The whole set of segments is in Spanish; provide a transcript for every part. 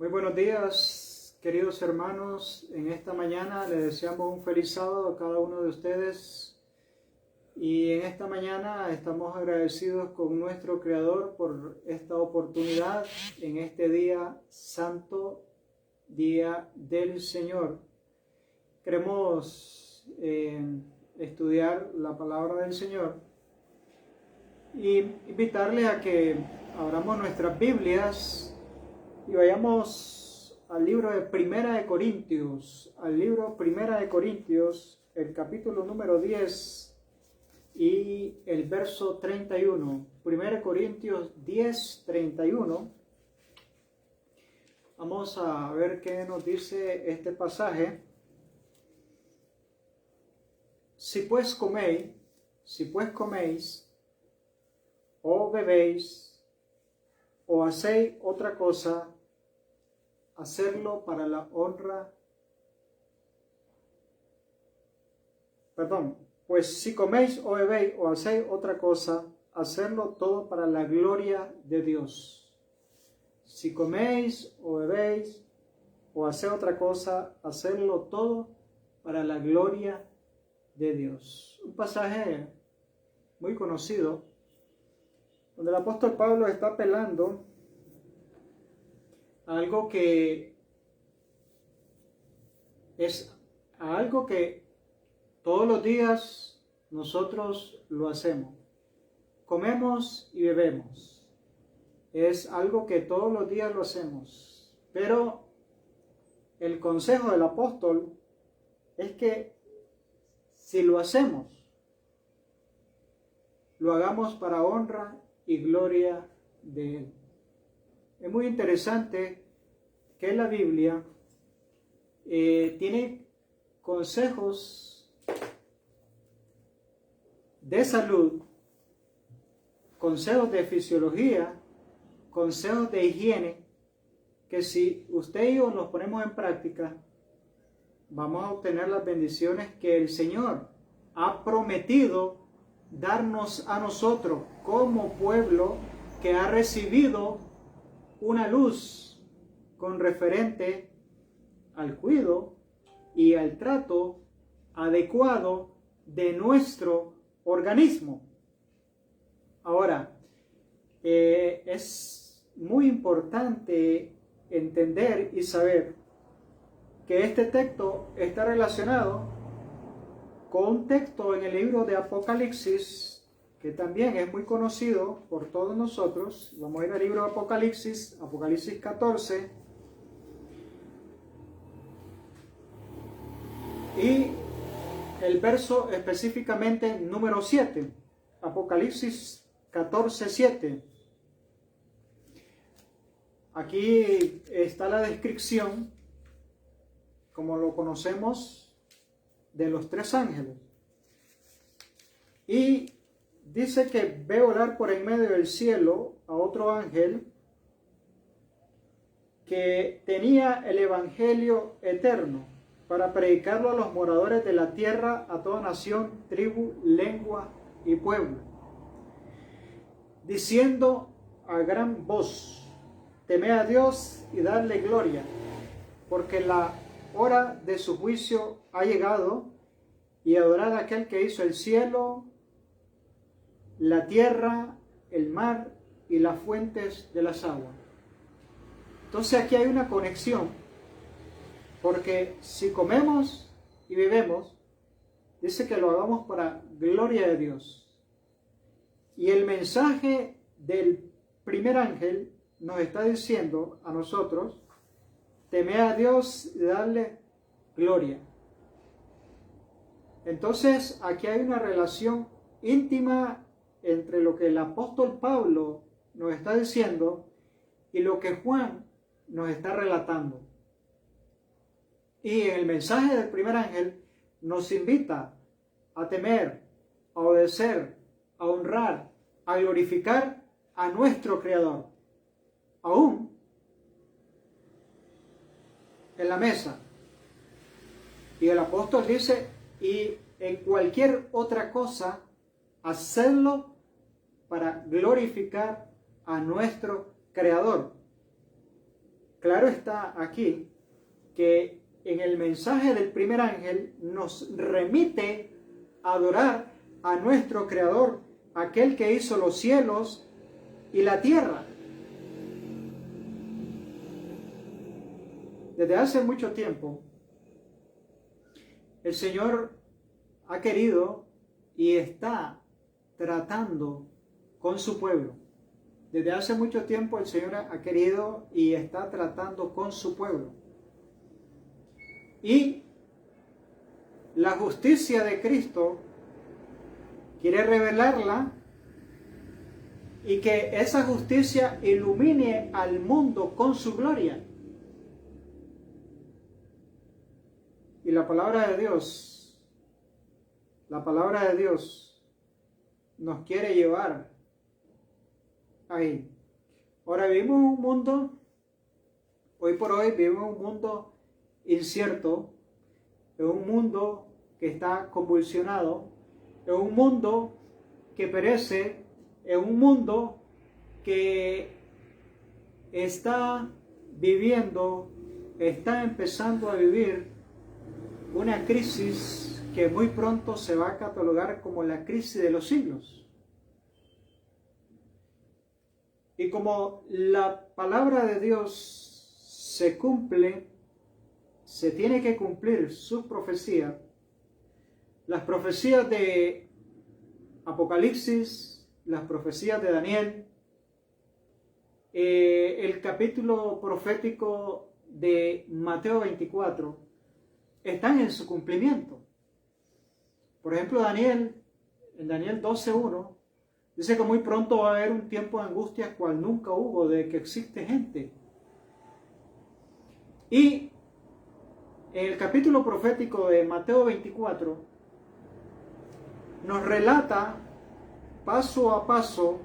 Muy buenos días, queridos hermanos. En esta mañana les deseamos un feliz sábado a cada uno de ustedes. Y en esta mañana estamos agradecidos con nuestro Creador por esta oportunidad en este día santo, día del Señor. Queremos estudiar la palabra del Señor y invitarles a que abramos nuestras Biblias y vayamos al libro de Primera de Corintios, el capítulo número 10 y el verso 31. Primera de Corintios 10, 31. Vamos a ver qué nos dice este pasaje. Si pues coméis o bebéis o hacéis otra cosa, hacerlo para la honra. Pues si coméis o bebéis o hacéis otra cosa, hacerlo todo para la gloria de Dios. Si coméis o bebéis o hacéis otra cosa, hacerlo todo para la gloria de Dios. Un pasaje muy conocido, donde el apóstol Pablo está apelando a algo que todos los días nosotros lo hacemos. Comemos y bebemos. Es algo que todos los días lo hacemos. Pero el consejo del apóstol es que si lo hacemos, lo hagamos para honra y gloria de Él. Es muy interesante que la Biblia tiene consejos de salud, consejos de fisiología, consejos de higiene, que si usted y yo nos ponemos en práctica, vamos a obtener las bendiciones que el Señor ha prometido darnos a nosotros como pueblo que ha recibido una luz con referente al cuidado y al trato adecuado de nuestro organismo. Ahora, es muy importante entender y saber que este texto está relacionado con un texto en el libro de Apocalipsis, que también es muy conocido por todos nosotros. Vamos a ir al libro de Apocalipsis 14, y el verso específicamente número 7, Apocalipsis 14, 7. Aquí está la descripción, como lo conocemos, de los tres ángeles. Y dice que ve volar por en medio del cielo a otro ángel que tenía el evangelio eterno para predicarlo a los moradores de la tierra, a toda nación, tribu, lengua y pueblo, diciendo a gran voz: temed a Dios y dadle gloria, porque la hora de su juicio ha llegado, y adorad a aquel que hizo el cielo, la tierra, el mar y las fuentes de las aguas. Entonces aquí hay una conexión, porque si comemos y bebemos, dice que lo hagamos para gloria de Dios. Y el mensaje del primer ángel nos está diciendo a nosotros: temed a Dios y darle gloria. Entonces aquí hay una relación íntima entre lo que el apóstol Pablo nos está diciendo y lo que Juan nos está relatando. Y en el mensaje del primer ángel nos invita a temer, a obedecer, a honrar, a glorificar a nuestro Creador, aún en la mesa. Y el apóstol dice: y en cualquier otra cosa, hacerlo para glorificar a nuestro Creador. claro está aquí que en el mensaje del primer ángel nos remite a adorar a nuestro Creador, aquel que hizo los cielos y la tierra. Desde hace mucho tiempo, el Señor ha querido y está tratando con su pueblo. Desde hace mucho tiempo el Señor ha querido y está tratando con su pueblo. Y la justicia de Cristo quiere revelarla y que esa justicia ilumine al mundo con su gloria. Y la palabra de Dios nos quiere llevar ahí. Ahora vivimos en un mundo, hoy por hoy vivimos en un mundo incierto, en un mundo que está convulsionado, en un mundo que perece, en un mundo que está empezando a vivir una crisis que muy pronto se va a catalogar como la crisis de los siglos. Y como la palabra de Dios se cumple, se tiene que cumplir su profecía, las profecías de Apocalipsis, las profecías de Daniel, el capítulo profético de Mateo 24, están en su cumplimiento. Por ejemplo, en Daniel 12:1, dice que muy pronto va a haber un tiempo de angustia cual nunca hubo, de que existe gente. Y en el capítulo profético de Mateo 24 nos relata paso a paso,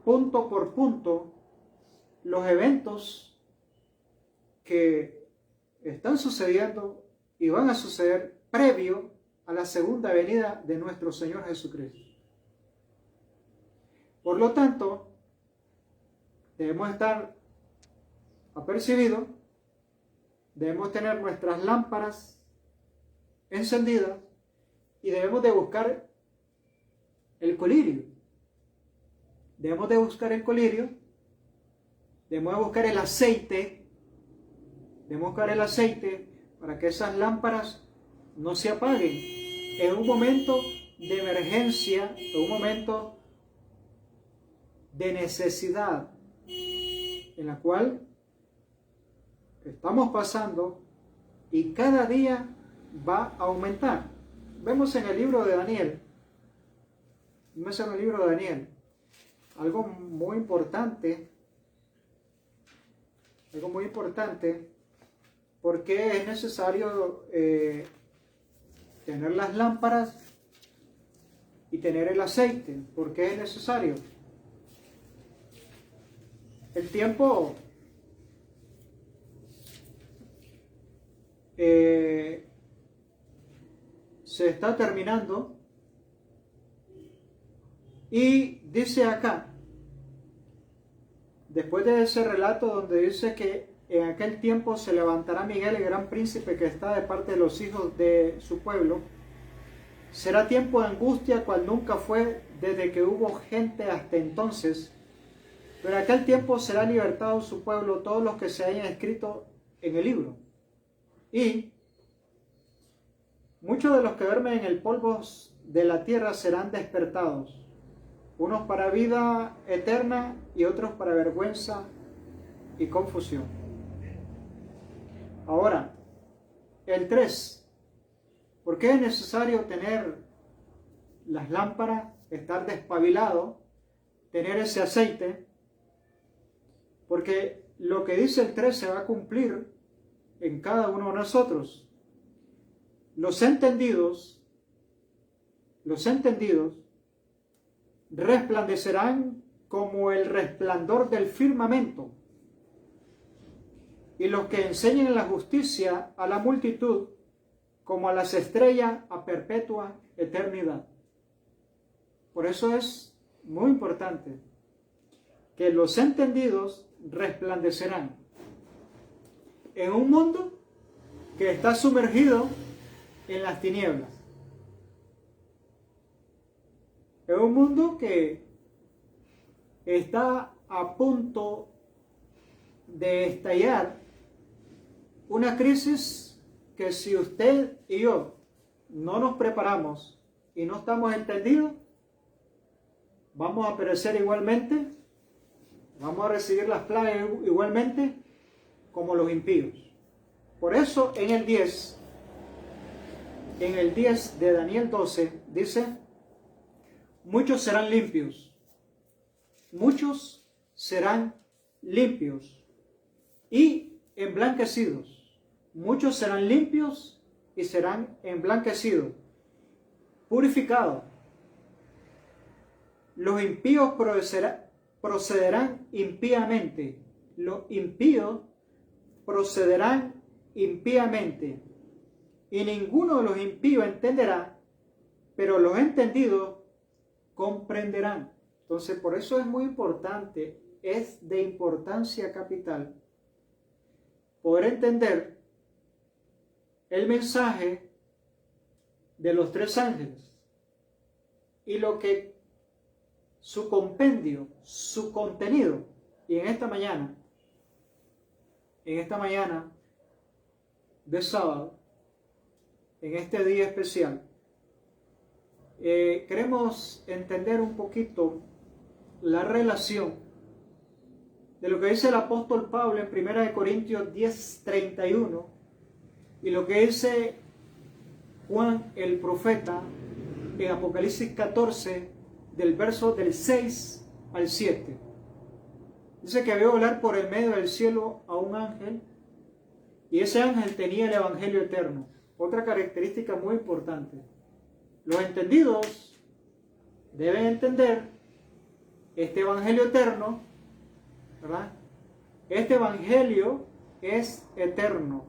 punto por punto, los eventos que están sucediendo y van a suceder previo a la segunda venida de nuestro Señor Jesucristo. Por lo tanto, debemos estar apercibidos, debemos tener nuestras lámparas encendidas y debemos de buscar el colirio. Debemos de buscar el colirio, debemos de buscar el aceite, para que esas lámparas no se apaguen en un momento de emergencia, en un momento de necesidad en la cual estamos pasando y cada día va a aumentar. Vemos en el libro de Daniel, algo muy importante, porque es necesario tener las lámparas y tener el aceite. ¿Por qué es necesario? El tiempo se está terminando y dice acá, después de ese relato donde dice que en aquel tiempo se levantará Miguel, el gran príncipe que está de parte de los hijos de su pueblo, será tiempo de angustia cual nunca fue desde que hubo gente hasta entonces, pero en aquel tiempo será libertado su pueblo todos los que se hayan escrito en el libro. Y muchos de los que duermen en el polvo de la tierra serán despertados, unos para vida eterna y otros para vergüenza y confusión. Ahora, el 3. ¿Por qué es necesario tener las lámparas, estar despabilado, tener ese aceite? Porque lo que dice el 3 se va a cumplir en cada uno de nosotros. Los entendidos resplandecerán como el resplandor del firmamento, y los que enseñen la justicia a la multitud como a las estrellas a perpetua eternidad. Por eso es muy importante que los entendidos resplandecerán. en un mundo que está sumergido en las tinieblas. Es un mundo que está a punto de estallar una crisis que si usted y yo no nos preparamos y no estamos entendidos, vamos a perecer igualmente, vamos a recibir las plagas igualmente como los impíos. Por eso en el 10 de Daniel 12 dice: muchos serán limpios, muchos serán limpios y emblanquecidos, muchos serán limpios y serán emblanquecidos, purificados. Los impíos procederán impíamente, los impíos procederán impíamente, y ninguno de los impíos entenderá, pero los entendidos comprenderán. Entonces, por eso es muy importante, es de importancia capital, poder entender el mensaje de los tres ángeles y lo que su compendio, su contenido. Y en esta mañana de sábado, en este día especial, queremos entender un poquito la relación de lo que dice el apóstol Pablo en 1 Corintios 10:31 y lo que dice Juan el profeta en Apocalipsis 14 del verso del 6 al 7. Dice que vio volar por el medio del cielo a un ángel, y ese ángel tenía el evangelio eterno. Otra característica muy importante: los entendidos deben entender este evangelio eterno, ¿verdad? Este evangelio es eterno,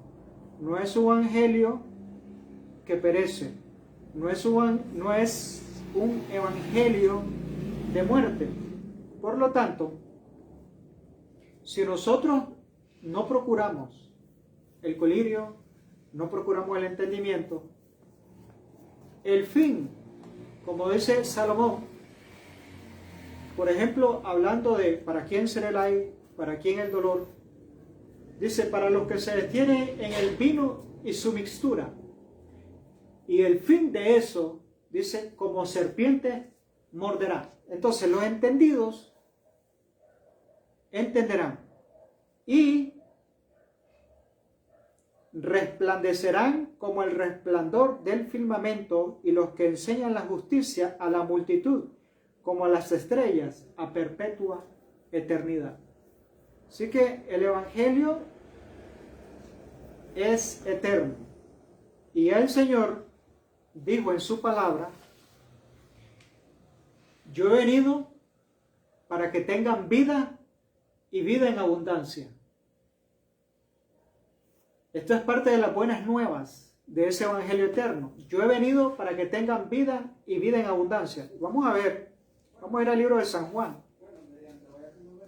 no es un evangelio que perece, no es un evangelio de muerte. Por lo tanto, si nosotros no procuramos el colirio, no procuramos el entendimiento, el fin, como dice Salomón, por ejemplo, hablando de para quién será el ay, para quién el dolor, dice: para los que se detienen en el vino y su mixtura. Y el fin de eso, dice, como serpiente morderá. Entonces los entendidos entenderán y resplandecerán como el resplandor del firmamento, y los que enseñan la justicia a la multitud como a las estrellas a perpetua eternidad. Así que el evangelio es eterno, y el Señor dijo en su palabra: yo he venido para que tengan vida y vida en abundancia. Esto es parte de las buenas nuevas de ese evangelio eterno. Yo he venido para que tengan vida y vida en abundancia. Vamos a ir al libro de San Juan.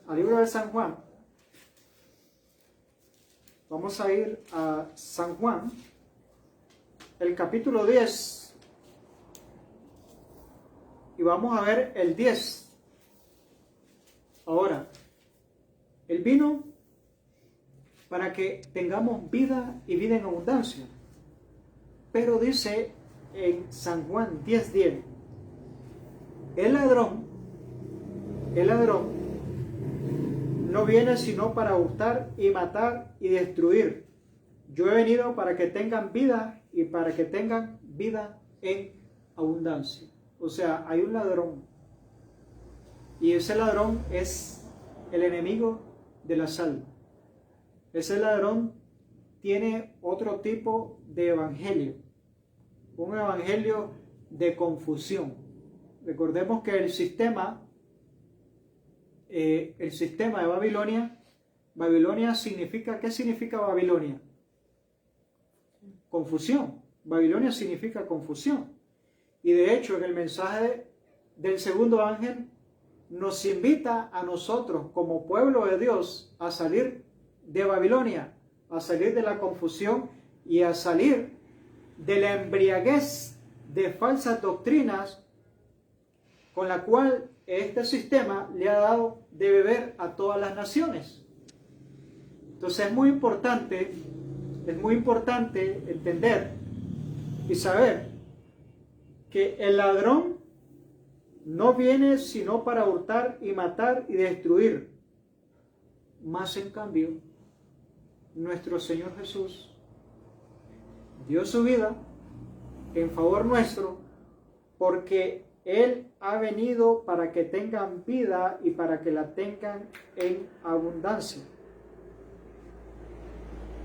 Al libro de San Juan. Vamos a ir a San Juan, el capítulo 10. Y vamos a ver el 10. Ahora, Él vino para que tengamos vida y vida en abundancia. Pero dice en San Juan 10:10, el ladrón no viene sino para hurtar y matar y destruir. Yo he venido para que tengan vida y para que tengan vida en abundancia. O sea, hay un ladrón, y ese ladrón es el enemigo de las almas. Ese ladrón tiene otro tipo de evangelio, un evangelio de confusión. Recordemos que el sistema de Babilonia significa, ¿qué significa Babilonia? Confusión. Babilonia significa confusión. Y de hecho, en el mensaje del segundo ángel nos invita a nosotros como pueblo de Dios a salir de Babilonia a salir de la confusión y a salir de la embriaguez de falsas doctrinas con la cual este sistema le ha dado de beber a todas las naciones. Entonces es muy importante entender y saber que el ladrón no viene sino para hurtar y matar y destruir. Más en cambio, nuestro Señor Jesús dio su vida en favor nuestro, porque Él ha venido para que tengan vida y para que la tengan en abundancia.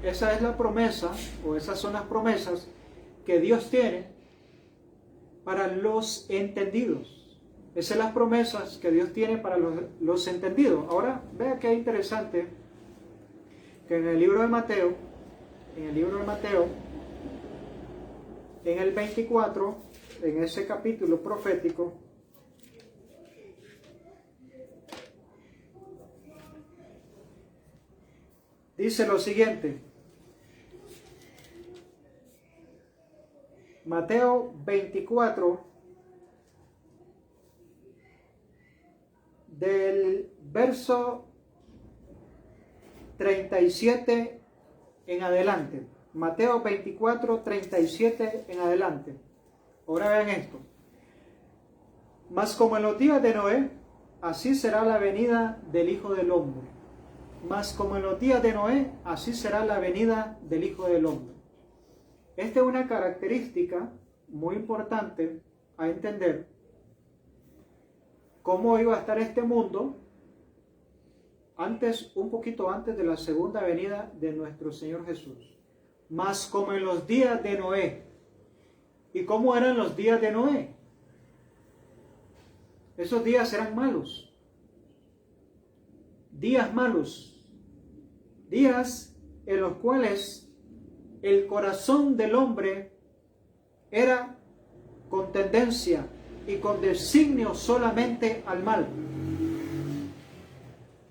Esa es la promesa, o esas son las promesas que Dios tiene para los entendidos. Esas son las promesas que Dios tiene para los entendidos. Ahora, vea qué interesante que en el libro de Mateo, en el 24, en ese capítulo profético, dice lo siguiente. Mateo 24, del verso 37 en adelante. Mateo 24, 37 en adelante. Ahora vean esto. Mas como en los días de Noé, así será la venida del Hijo del Hombre. Mas como en los días de Noé, así será la venida del Hijo del Hombre. Esta es una característica muy importante a entender cómo iba a estar este mundo un poquito antes de la segunda venida de nuestro Señor Jesús. Mas como en los días de Noé. ¿Y cómo eran los días de Noé? Esos días eran malos. Días malos. Días en los cuales el corazón del hombre era con tendencia y con designio solamente al mal.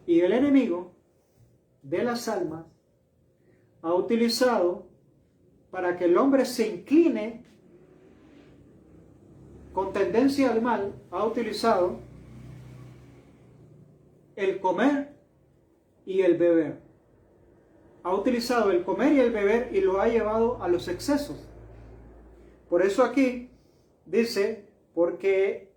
Y el enemigo de las almas ha utilizado para que el hombre se incline con tendencia al mal, ha utilizado el comer y el beber. Ha utilizado el comer y el beber y lo ha llevado a los excesos. Por eso aquí dice, porque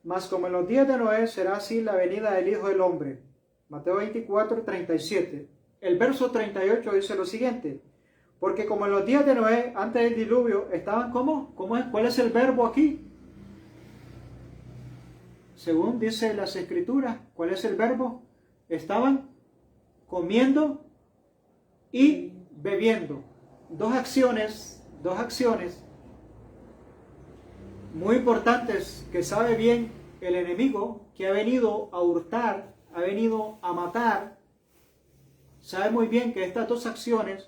más como en los días de Noé será así la venida del Hijo del Hombre. Mateo 24, 37. El verso 38 dice lo siguiente. Porque como en los días de Noé, antes del diluvio, estaban ¿cómo? ¿Cuál es el verbo aquí? Según dice las Escrituras, ¿cuál es el verbo? Estaban comiendo y bebiendo. Dos acciones muy importantes que sabe bien el enemigo, que ha venido a hurtar, ha venido a matar. Sabe muy bien que estas dos acciones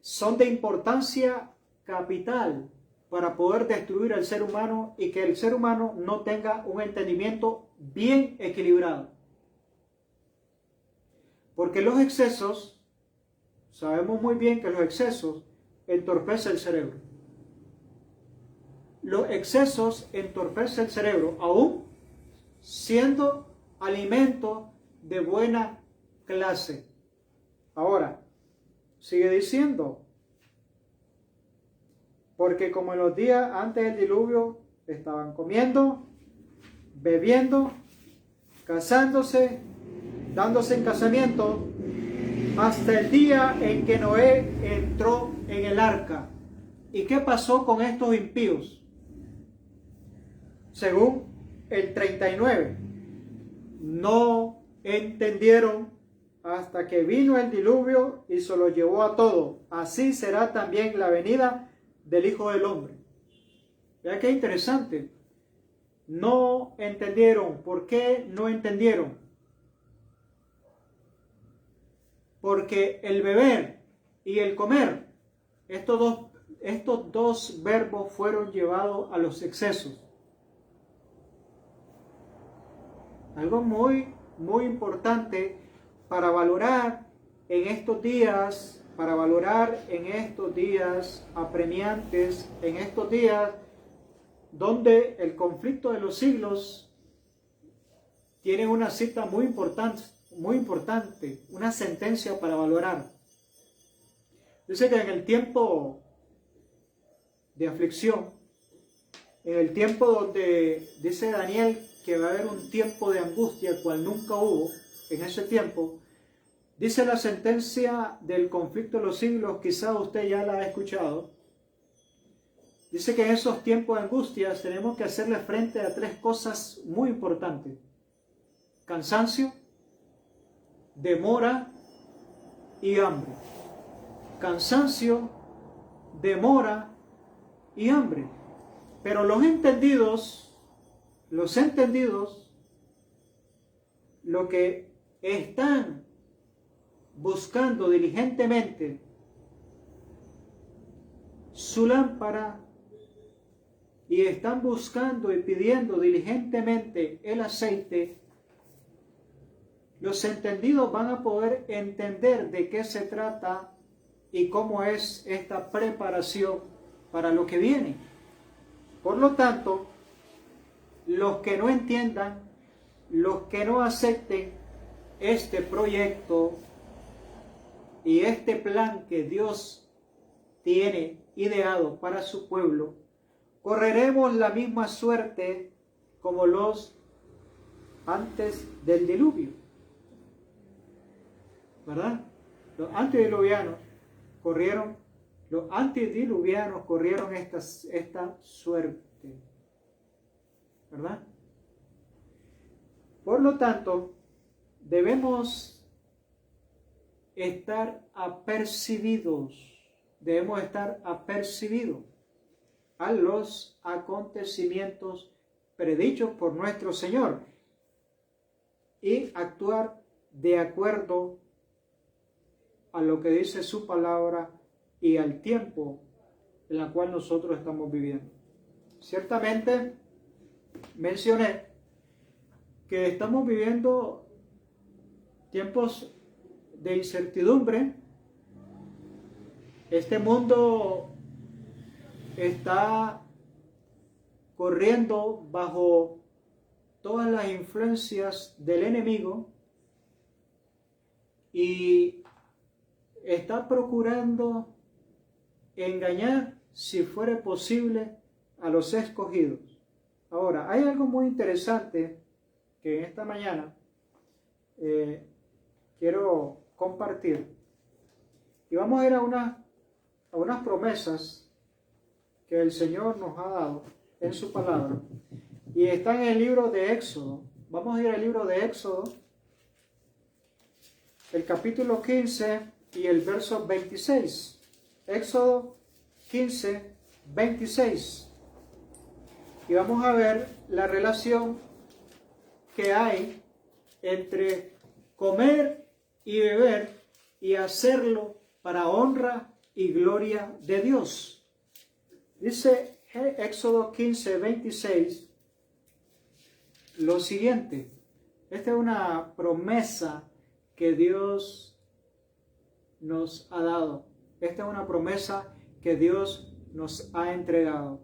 son de importancia capital para poder destruir al ser humano y que el ser humano no tenga un entendimiento bien equilibrado. Porque los excesos, sabemos muy bien que los excesos entorpecen el cerebro. Los excesos entorpecen el cerebro, aún siendo alimento de buena clase. Ahora, sigue diciendo, porque como en los días antes del diluvio estaban comiendo, bebiendo, casándose, dándose en casamiento, hasta el día en que Noé entró en el arca. ¿Y qué pasó con estos impíos? Según el 39, no entendieron hasta que vino el diluvio y se lo llevó a todo. Así será también la venida del Hijo del Hombre. Vea qué interesante. No entendieron. ¿Por qué no entendieron? Porque el beber y el comer, estos dos verbos fueron llevados a los excesos. Algo muy, muy importante para valorar en estos días, para valorar en estos días apremiantes, en estos días donde el conflicto de los siglos tiene una cita muy importante, una sentencia para valorar. Dice que en el tiempo de aflicción, en el tiempo donde dice Daniel que va a haber un tiempo de angustia, el cual nunca hubo en ese tiempo, dice la sentencia del conflicto de los siglos, quizá usted ya la ha escuchado. Dice que en esos tiempos de angustias tenemos que hacerle frente a tres cosas muy importantes: cansancio, demora y hambre. Cansancio, demora y hambre. Pero los entendidos, lo que están buscando diligentemente su lámpara y están buscando y pidiendo diligentemente el aceite, los entendidos van a poder entender de qué se trata y cómo es esta preparación para lo que viene. Por lo tanto, los que no entiendan, los que no acepten este proyecto y este plan que Dios tiene ideado para su pueblo, correremos la misma suerte como los antes del diluvio, ¿verdad? Los antediluvianos corrieron esta suerte, ¿verdad? Por lo tanto, debemos estar apercibidos a los acontecimientos predichos por nuestro Señor y actuar de acuerdo a lo que dice su palabra y al tiempo en el cual nosotros estamos viviendo. Ciertamente mencioné que estamos viviendo tiempos de incertidumbre. Este mundo está corriendo bajo todas las influencias del enemigo y está procurando engañar, si fuera posible, a los escogidos. Ahora, hay algo muy interesante que en esta mañana quiero compartir, y vamos a ir a unas promesas que el Señor nos ha dado en su palabra, y está en el libro de Éxodo. Vamos a ir al libro de Éxodo, el capítulo 15 y el verso 26. Éxodo 15, 26. Y vamos a ver la relación que hay entre comer y beber y hacerlo para honra y gloria de Dios. Dice Éxodo 15, 26 lo siguiente. Esta es una promesa que Dios nos ha dado. Esta es una promesa que Dios nos ha entregado.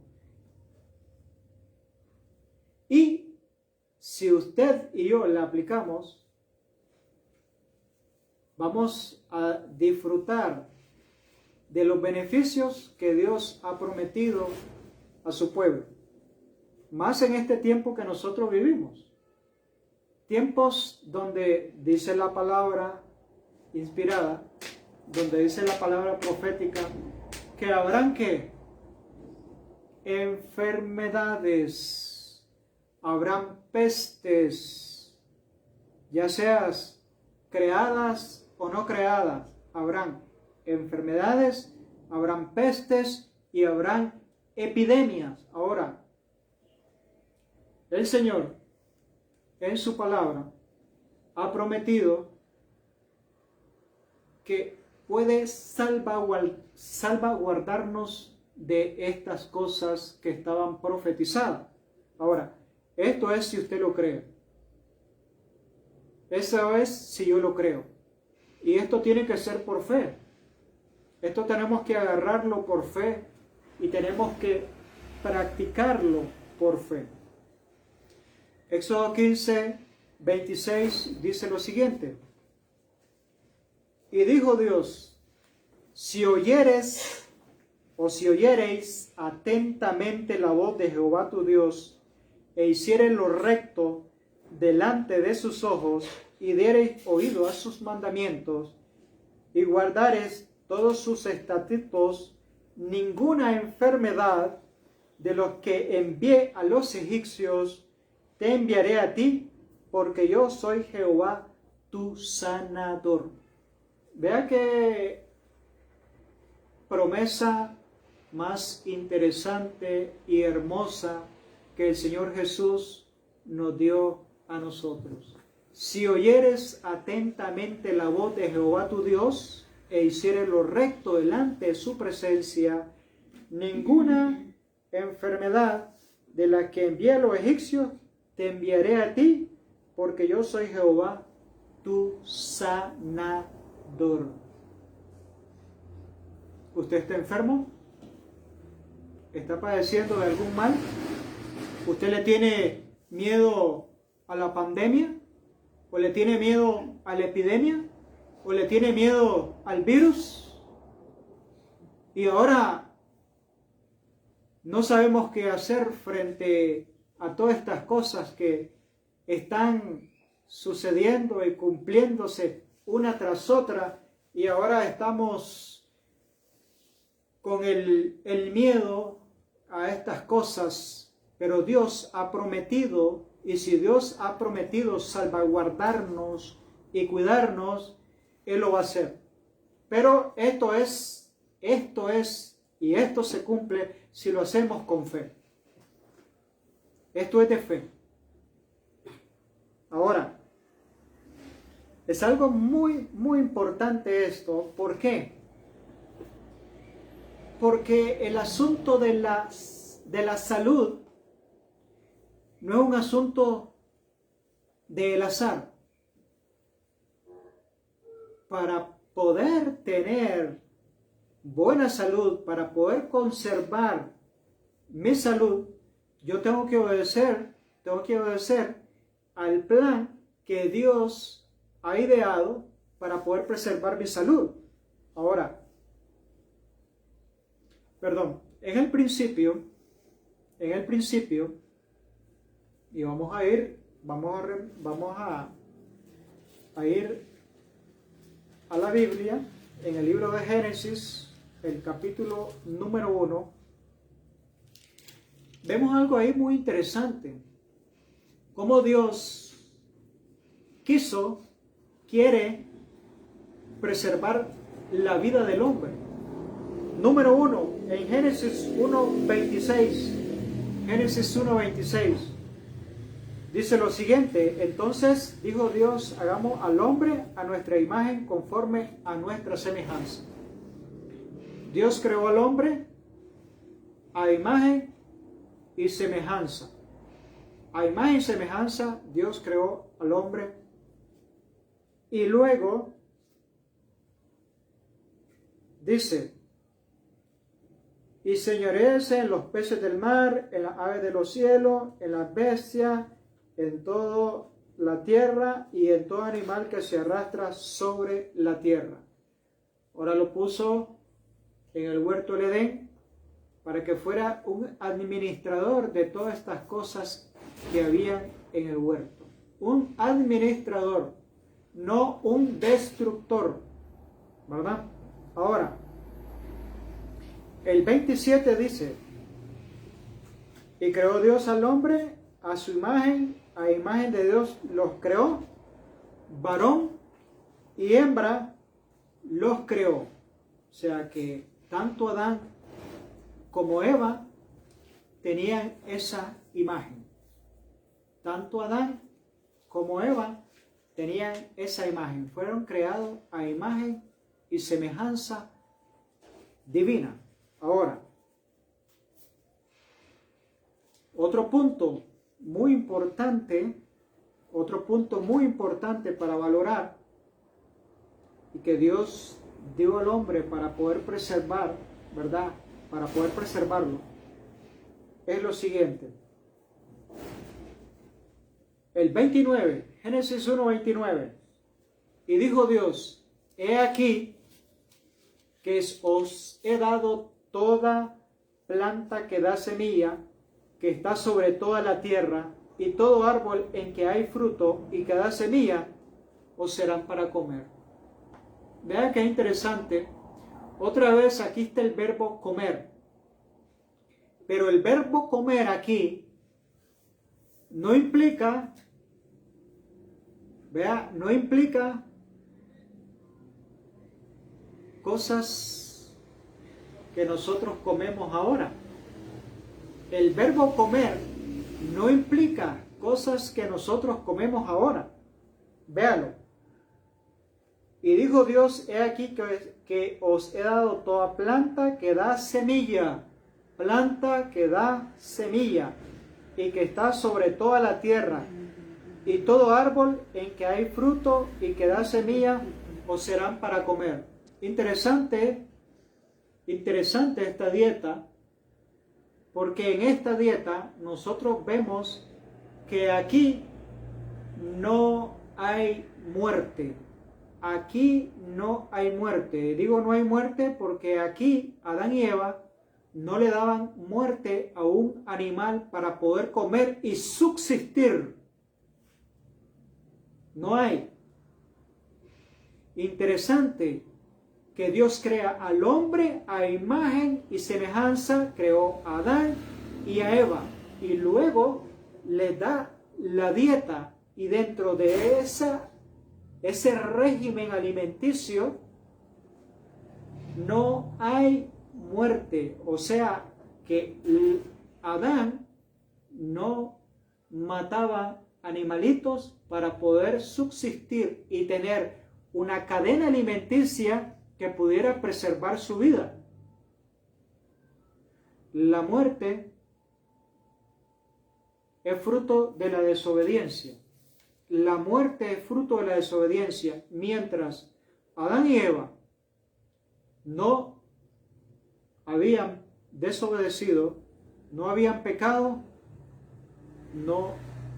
Y si usted y yo la aplicamos, vamos a disfrutar de los beneficios que Dios ha prometido a su pueblo. Más en este tiempo que nosotros vivimos. Tiempos donde dice la palabra inspirada, donde dice la palabra profética, que habrán ¿qué? Enfermedades, habrán pestes, ya seas creadas o no creadas, habrán enfermedades, habrán pestes y habrán epidemias. Ahora, el Señor en su palabra ha prometido que puede salvaguardarnos de estas cosas que estaban profetizadas. Ahora, esto es si usted lo cree. Eso es si yo lo creo. Y esto tiene que ser por fe. Esto tenemos que agarrarlo por fe y tenemos que practicarlo por fe. Éxodo 15, 26 dice lo siguiente. Y dijo Dios, si oyereis atentamente la voz de Jehová tu Dios, e hiciereis lo recto delante de sus ojos, y diereis oído a sus mandamientos, y guardareis todos sus estatutos, ninguna enfermedad de los que envié a los egipcios te enviaré a ti, porque yo soy Jehová tu sanador. Vea qué promesa más interesante y hermosa que el Señor Jesús nos dio a nosotros. Si oyeres atentamente la voz de Jehová tu Dios, e hicieres lo recto delante de su presencia, ninguna enfermedad de la que envié a los egipcios te enviaré a ti, porque yo soy Jehová tu sanador. ¿Usted está enfermo? ¿Está padeciendo de algún mal? ¿Usted le tiene miedo a la pandemia? ¿O le tiene miedo a la epidemia? ¿O le tiene miedo al virus? Y ahora no sabemos qué hacer frente a todas estas cosas que están sucediendo y cumpliéndose una tras otra, y ahora estamos con el miedo a estas cosas, pero Dios ha prometido, y si Dios ha prometido salvaguardarnos y cuidarnos, Él lo va a hacer. Pero esto se cumple si lo hacemos con fe. Esto es de fe. Ahora, es algo muy, muy importante esto. ¿Por qué? Porque el asunto de la salud no es un asunto del azar. Para poder tener buena salud, para poder conservar mi salud, yo tengo que obedecer al plan que Dios ha ideado para poder preservar mi salud. Ahora, en el principio, y vamos a ir a la Biblia, en el libro de Génesis, el capítulo número 1, vemos algo ahí muy interesante. Cómo Dios quiere preservar la vida del hombre. Número 1, en Génesis 1:26, dice lo siguiente: entonces dijo Dios, hagamos al hombre a nuestra imagen, conforme a nuestra semejanza. Dios creó al hombre a imagen y semejanza. A imagen y semejanza Dios creó al hombre. Y luego dice: y señoréese en los peces del mar, en las aves de los cielos, en las bestias, en toda la tierra y en todo animal que se arrastra sobre la tierra. Ahora lo puso en el huerto del Edén para que fuera un administrador de todas estas cosas que había en el huerto. Un administrador, no un destructor, ¿verdad? Ahora, el 27 dice: y creó Dios al hombre a su imagen, a imagen de Dios los creó, varón y hembra los creó. O sea que tanto Adán como Eva tenían esa imagen. Tanto Adán como Eva tenían esa imagen. Fueron creados a imagen y semejanza divina. Ahora, otro punto muy importante para valorar y que Dios dio al hombre para poder preservar, ¿verdad? Para poder preservarlo, es lo siguiente. El 29, Génesis 1:29. Y dijo Dios, he aquí que os he dado toda planta que da semilla, que está sobre toda la tierra, y todo árbol en que hay fruto y que da semilla, os serán para comer. Vean que interesante. Otra vez aquí está el verbo comer. Pero el verbo comer aquí no implica, no implica cosas que nosotros comemos ahora. El verbo comer no implica cosas que nosotros comemos ahora. Véalo. Y dijo Dios, he aquí que os he dado toda planta que da semilla, planta que da semilla, y que está sobre toda la tierra, y todo árbol en que hay fruto y que da semilla, os serán para comer. Interesante esta dieta, porque en esta dieta nosotros vemos que aquí no hay muerte. Aquí no hay muerte. Digo no hay muerte porque aquí Adán y Eva no le daban muerte a un animal para poder comer y subsistir. No hay. Interesante que Dios crea al hombre a imagen y semejanza, creó a Adán y a Eva, y luego le da la dieta, y dentro de ese régimen alimenticio no hay muerte. O sea que Adán no mataba animalitos para poder subsistir y tener una cadena alimenticia que pudiera preservar su vida. La muerte es fruto de la desobediencia. La muerte es fruto de la desobediencia. Mientras Adán y Eva no habían desobedecido, no habían pecado, no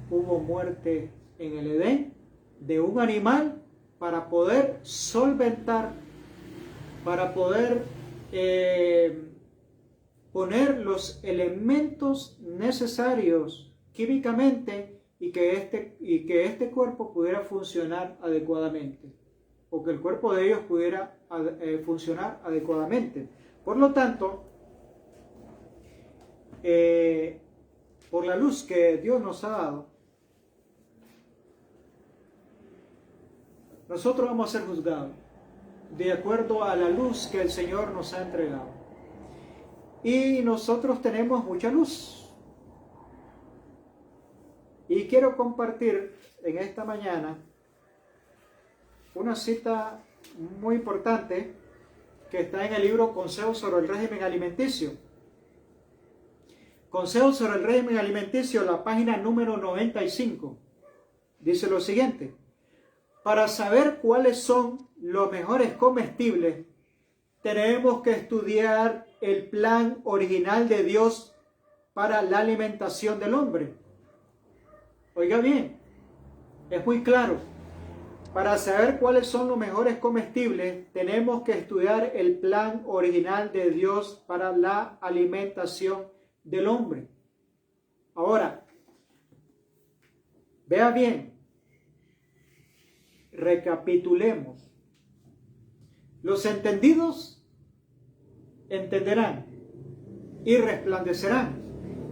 hubo muerte en el Edén de un animal para poder solventar, para poder poner los elementos necesarios químicamente y que este cuerpo pudiera funcionar adecuadamente, o que el cuerpo de ellos pudiera funcionar adecuadamente. Por lo tanto, por la luz que Dios nos ha dado, nosotros vamos a ser juzgados de acuerdo a la luz que el Señor nos ha entregado. Y nosotros tenemos mucha luz. Y quiero compartir en esta mañana una cita muy importante que está en el libro Consejos sobre el régimen alimenticio. Consejos sobre el régimen alimenticio, la página número 95. Dice lo siguiente: para saber cuáles son los mejores comestibles, tenemos que estudiar el plan original de Dios para la alimentación del hombre. Oiga bien, es muy claro. Para saber cuáles son los mejores comestibles, tenemos que estudiar el plan original de Dios para la alimentación del hombre. Ahora, vea bien, recapitulemos. Los entendidos entenderán y resplandecerán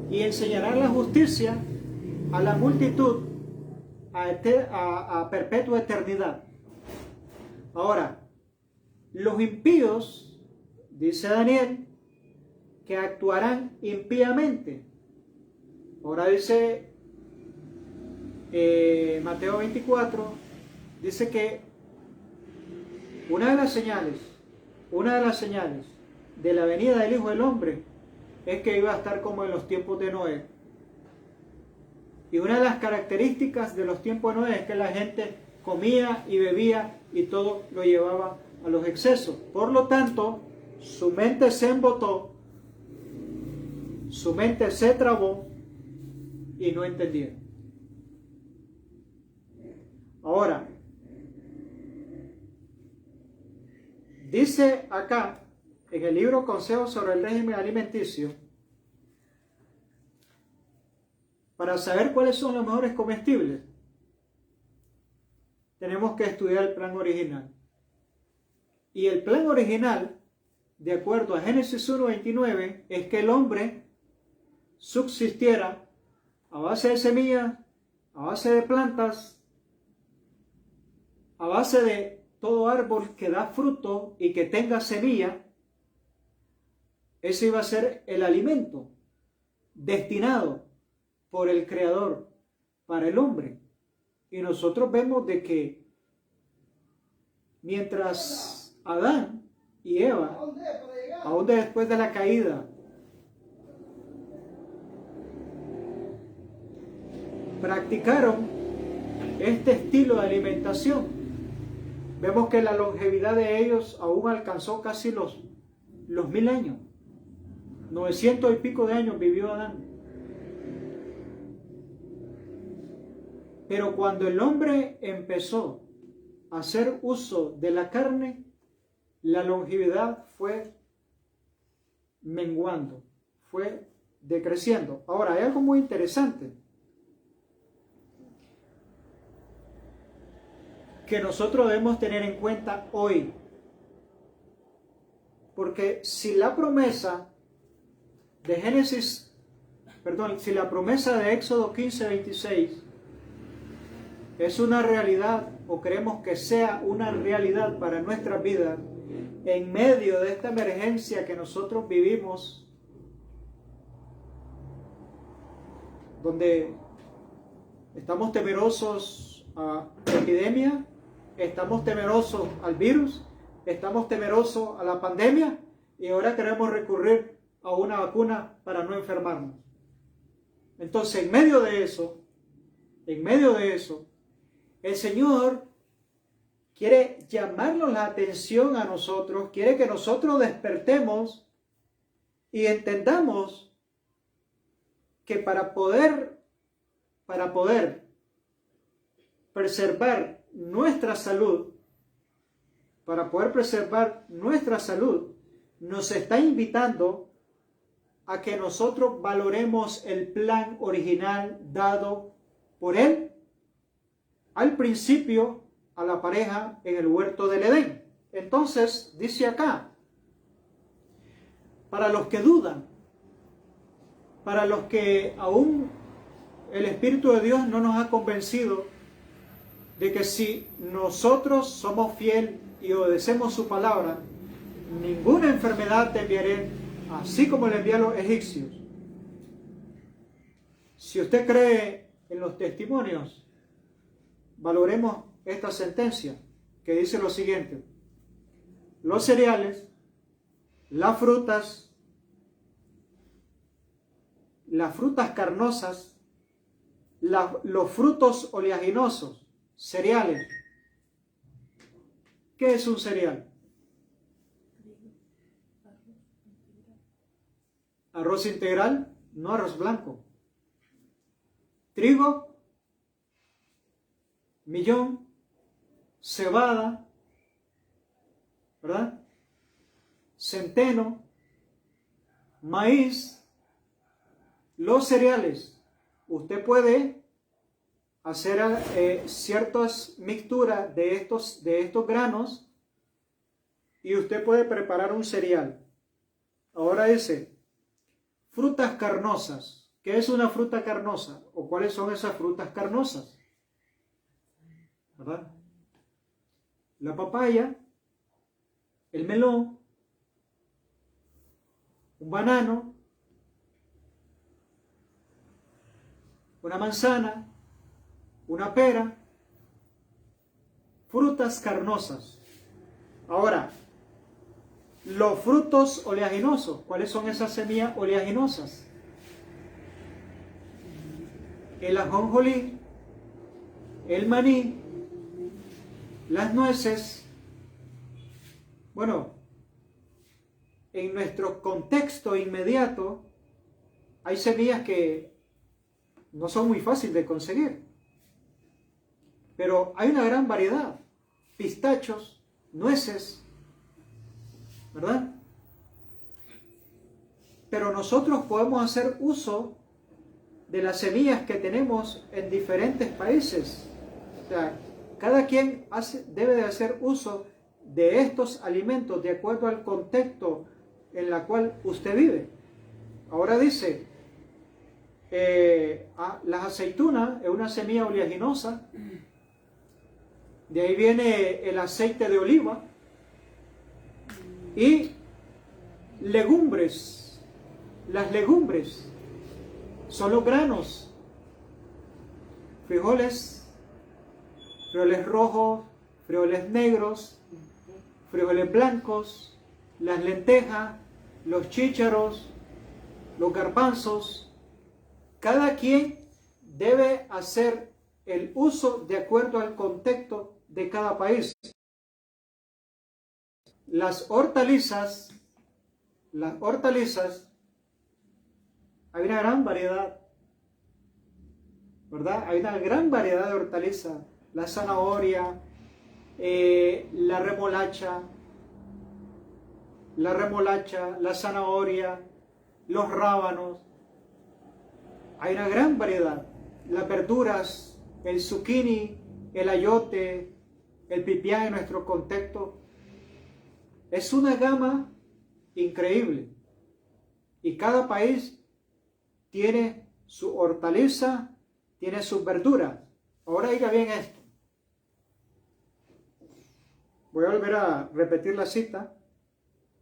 y enseñarán la justicia a la multitud a perpetua eternidad. Ahora, los impíos, dice Daniel, que actuarán impíamente. Ahora dice Mateo 24, dice que una de las señales de la venida del Hijo del Hombre es que iba a estar como en los tiempos de Noé. Y una de las características de los tiempos de Noé es que la gente comía y bebía y todo lo llevaba a los excesos. Por lo tanto, su mente se embotó, su mente se trabó y no entendía. Ahora, dice acá, en el libro Consejos sobre el régimen alimenticio, para saber cuáles son los mejores comestibles, tenemos que estudiar el plan original. Y el plan original, de acuerdo a Génesis 1:29, es que el hombre subsistiera a base de semillas, a base de plantas, a base de todo árbol que da fruto y que tenga semilla. Ese iba a ser el alimento destinado por el Creador para el hombre. Y nosotros vemos de que mientras Adán y Eva, aún después de la caída, practicaron este estilo de alimentación, vemos que la longevidad de ellos aún alcanzó casi los 1000 años. 900 y pico de años vivió Adán. Pero cuando el hombre empezó a hacer uso de la carne, la longevidad fue menguando, fue decreciendo. Ahora, hay algo muy interesante que nosotros debemos tener en cuenta hoy. Porque si la promesa de si la promesa de Éxodo 15:26 es una realidad, o queremos que sea una realidad para nuestras vidas, en medio de esta emergencia que nosotros vivimos, donde estamos temerosos a la epidemia, estamos temerosos al virus, estamos temerosos a la pandemia, y ahora queremos recurrir a una vacuna para no enfermarnos. Entonces, en medio de eso, el Señor quiere llamarnos la atención a nosotros, quiere que nosotros despertemos y entendamos que para poder preservar nuestra salud, nos está invitando a que nosotros valoremos el plan original dado por Él al principio a la pareja en el huerto del Edén. Entonces, dice acá, para los que dudan, para los que aún el Espíritu de Dios no nos ha convencido de que si nosotros somos fieles y obedecemos su palabra, ninguna enfermedad te enviaré, así como le envié a los egipcios. Si usted cree en los testimonios, valoremos esta sentencia que dice lo siguiente: los cereales, las frutas carnosas, los frutos oleaginosos, cereales. ¿Qué es un cereal? Arroz integral, no arroz blanco. Trigo, millón, cebada, ¿verdad? Centeno, maíz, los cereales. Usted puede hacer ciertas mixturas de estos granos y usted puede preparar un cereal. Ahora dice, frutas carnosas. ¿Qué es una fruta carnosa? ¿O cuáles son esas frutas carnosas? ¿Verdad? La papaya, el melón, un banano, una manzana, una pera, frutas carnosas. Ahora, los frutos oleaginosos, ¿cuáles son esas semillas oleaginosas? El ajonjolí, el maní, Las nueces, bueno, en nuestro contexto inmediato, hay semillas que no son muy fáciles de conseguir, pero hay una gran variedad, pistachos, nueces, ¿verdad? Pero nosotros podemos hacer uso de las semillas que tenemos en diferentes países. O sea, cada quien debe de hacer uso de estos alimentos de acuerdo al contexto en el cual usted vive. Ahora dice, las aceitunas es una semilla oleaginosa, de ahí viene el aceite de oliva y legumbres. Las legumbres son los granos, frijoles rojos, frijoles negros, frijoles blancos, las lentejas, los chícharos, los garbanzos. Cada quien debe hacer el uso de acuerdo al contexto de cada país. Las hortalizas, hay una gran variedad, ¿verdad? Hay una gran variedad de hortalizas. La zanahoria, la remolacha, la zanahoria, los rábanos. Hay una gran variedad. Las verduras, el zucchini, el ayote, el pipián en nuestro contexto. Es una gama increíble. Y cada país tiene su hortaliza, tiene sus verduras. Ahora oiga bien esto. Voy a volver a repetir la cita.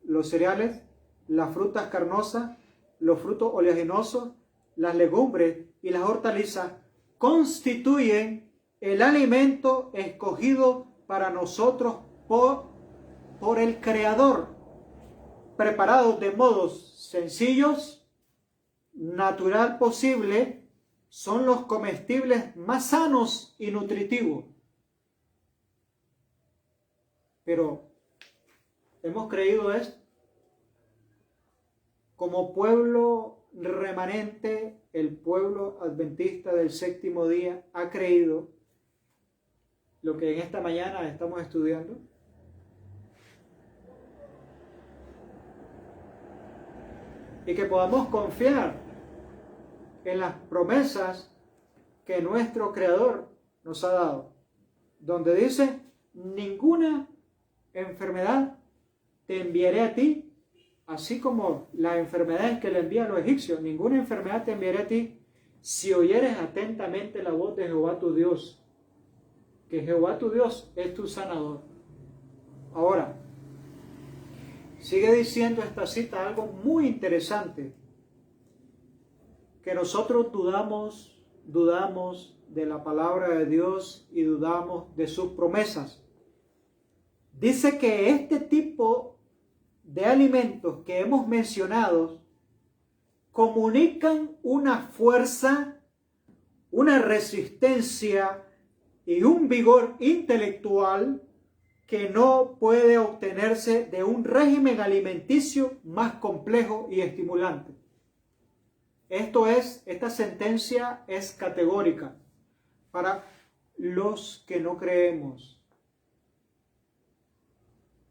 Los cereales, las frutas carnosas, los frutos oleaginosos, las legumbres y las hortalizas constituyen el alimento escogido para nosotros por el Creador, preparados de modos sencillos, natural posible, son los comestibles más sanos y nutritivos. Pero, ¿hemos creído esto? Como pueblo remanente, el pueblo adventista del séptimo día ha creído lo que en esta mañana estamos estudiando. Y que podamos confiar en las promesas que nuestro Creador nos ha dado, donde dice, ninguna enfermedad te enviaré a ti, así como las enfermedades que le envía a los egipcios, ninguna enfermedad te enviaré a ti, si oyeres atentamente la voz de Jehová tu Dios, que Jehová tu Dios es tu sanador. Ahora, sigue diciendo esta cita algo muy interesante, que nosotros dudamos de la palabra de Dios y dudamos de sus promesas. Dice que este tipo de alimentos que hemos mencionado comunican una fuerza, una resistencia y un vigor intelectual que no puede obtenerse de un régimen alimenticio más complejo y estimulante. Esta sentencia es categórica para los que no creemos.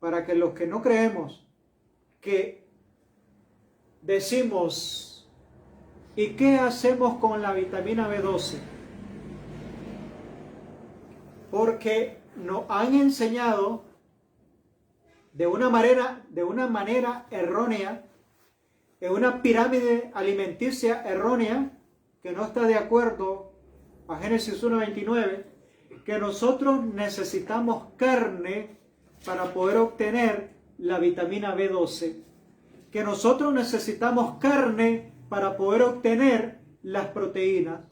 Para que los que no creemos, que decimos, ¿y qué hacemos con la vitamina B12? Porque nos han enseñado de una manera errónea, en una pirámide alimenticia errónea, que no está de acuerdo a Génesis 1:29, que nosotros necesitamos carne para poder obtener la vitamina B12, que nosotros necesitamos carne para poder obtener las proteínas,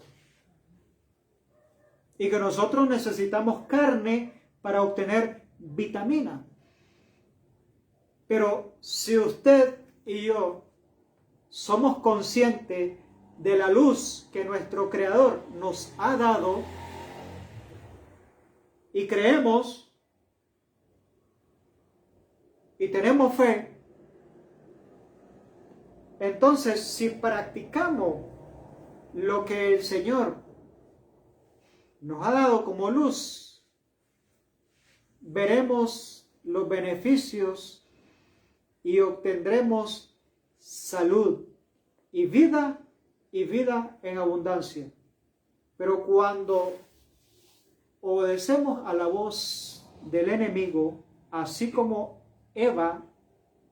y que nosotros necesitamos carne para obtener vitamina. Pero si usted y yo somos conscientes de la luz que nuestro Creador nos ha dado y creemos y tenemos fe, entonces si practicamos lo que el Señor nos ha dado como luz, veremos los beneficios y obtendremos salud y vida en abundancia. Pero cuando obedecemos a la voz del enemigo, así como Eva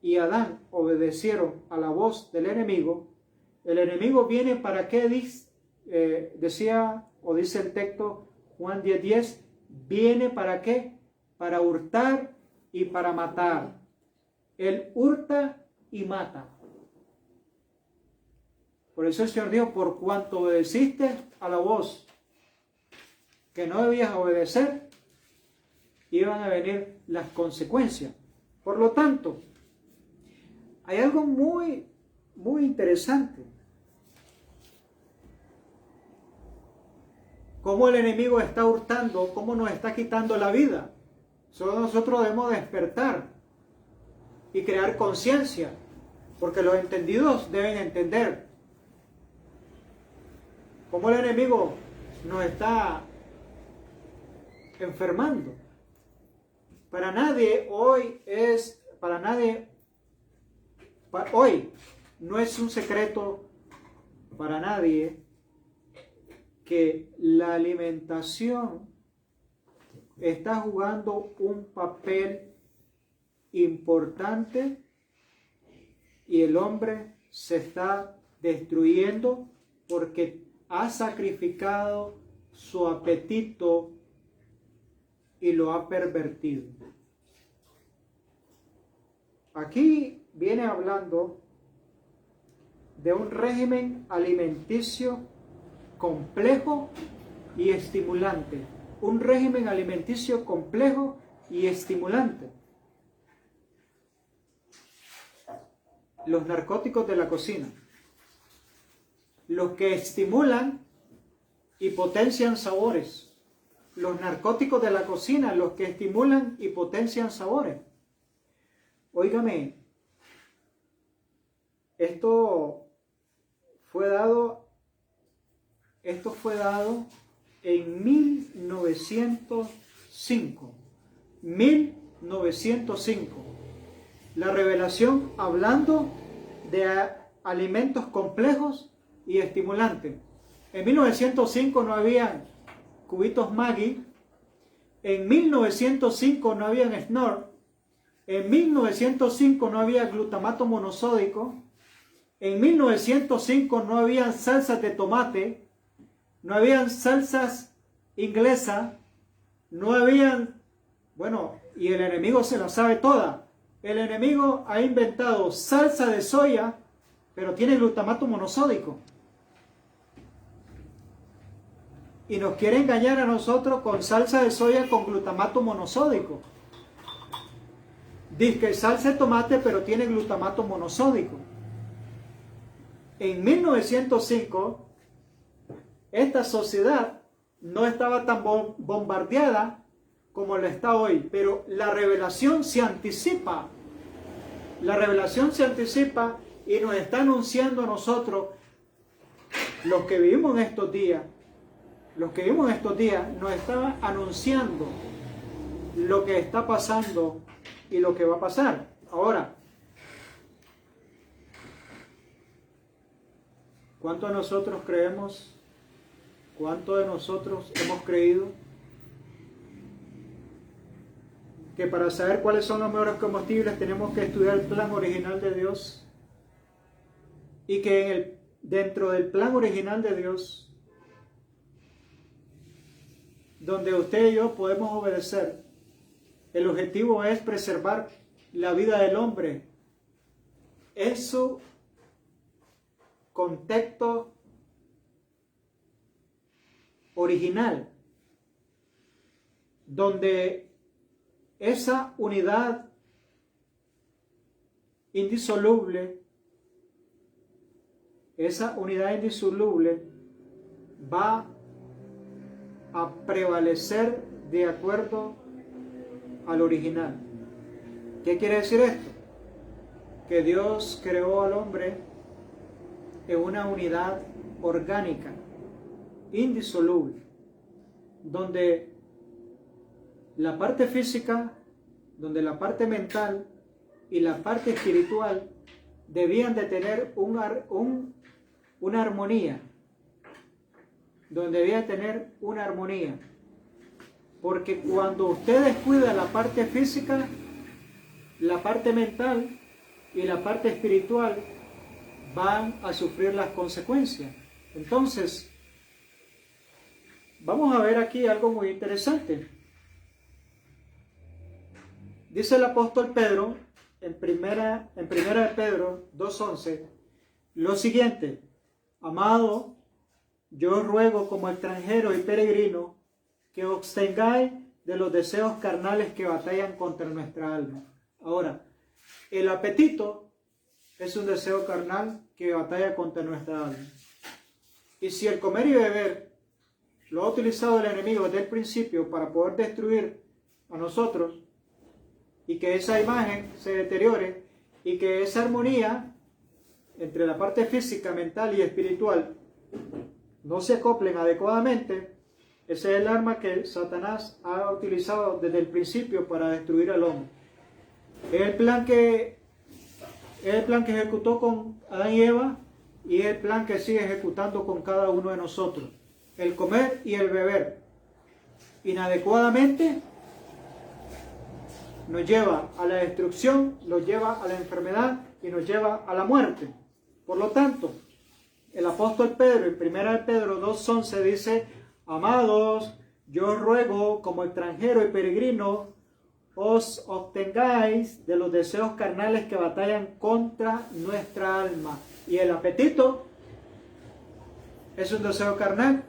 y Adán obedecieron a la voz del enemigo, el enemigo viene para qué, decía o dice el texto Juan 10:10, viene para qué, para hurtar y para matar. Él hurta y mata. Por eso el Señor dijo, por cuanto obedeciste a la voz que no debías obedecer, iban a venir las consecuencias. Por lo tanto, hay algo muy interesante. Cómo el enemigo está hurtando, cómo nos está quitando la vida. Solo nosotros debemos despertar y crear conciencia, porque los entendidos deben entender cómo el enemigo nos está enfermando. Para nadie hoy no es un secreto para nadie que la alimentación está jugando un papel importante y el hombre se está destruyendo porque ha sacrificado su apetito y lo ha pervertido. Aquí viene hablando de un régimen alimenticio complejo y estimulante. Un régimen alimenticio complejo y estimulante. Los narcóticos de la cocina. Los que estimulan y potencian sabores. Los narcóticos de la cocina, los que estimulan y potencian sabores. Óigame, esto fue dado en 1905. 1905. La revelación hablando de alimentos complejos y estimulantes. En 1905 no había cubitos Maggi. En 1905 no había Snort. En 1905 no había glutamato monosódico. En 1905 no había salsas de tomate. No habían salsas inglesas. No habían, y el enemigo se la sabe toda. El enemigo ha inventado salsa de soya, pero tiene glutamato monosódico. Y nos quiere engañar a nosotros con salsa de soya con glutamato monosódico. Dice que salsa de tomate, pero tiene glutamato monosódico. En 1905, esta sociedad no estaba tan bombardeada como lo está hoy, pero la revelación se anticipa. La revelación se anticipa y nos está anunciando a nosotros, los que vivimos en estos días, nos está anunciando lo que está pasando y lo que va a pasar. Ahora, ¿cuánto de nosotros creemos? ¿Cuánto de nosotros hemos creído que para saber cuáles son los mejores combustibles tenemos que estudiar el plan original de Dios? Y que dentro del plan original de Dios, donde usted y yo podemos obedecer, el objetivo es preservar la vida del hombre en su contexto original, donde esa unidad indisoluble va a prevalecer de acuerdo al original. ¿Qué quiere decir esto? Que Dios creó al hombre en una unidad orgánica, indisoluble, donde la parte física, donde la parte mental y la parte espiritual debían de tener una armonía, donde debía tener una armonía, porque cuando usted descuida la parte física, la parte mental y la parte espiritual van a sufrir las consecuencias. Entonces, vamos a ver aquí algo muy interesante. Dice el apóstol Pedro en primera de Pedro 2:11 lo siguiente: amado, yo os ruego como extranjero y peregrino que os abstengáis de los deseos carnales que batallan contra nuestra alma. Ahora, el apetito es un deseo carnal que batalla contra nuestra alma. Y si el comer y beber lo ha utilizado el enemigo desde el principio para poder destruir a nosotros, y que esa imagen se deteriore, y que esa armonía entre la parte física, mental y espiritual no se acoplen adecuadamente, ese es el arma que Satanás ha utilizado desde el principio para destruir al hombre. Es el plan que ejecutó con Adán y Eva, y es el plan que sigue ejecutando con cada uno de nosotros. El comer y el beber inadecuadamente nos lleva a la destrucción, nos lleva a la enfermedad y nos lleva a la muerte. Por lo tanto, el apóstol Pedro en 1 Pedro 2:11 dice: amados, yo os ruego como extranjero y peregrino os obtengáis de los deseos carnales que batallan contra nuestra alma. Y el apetito es un deseo carnal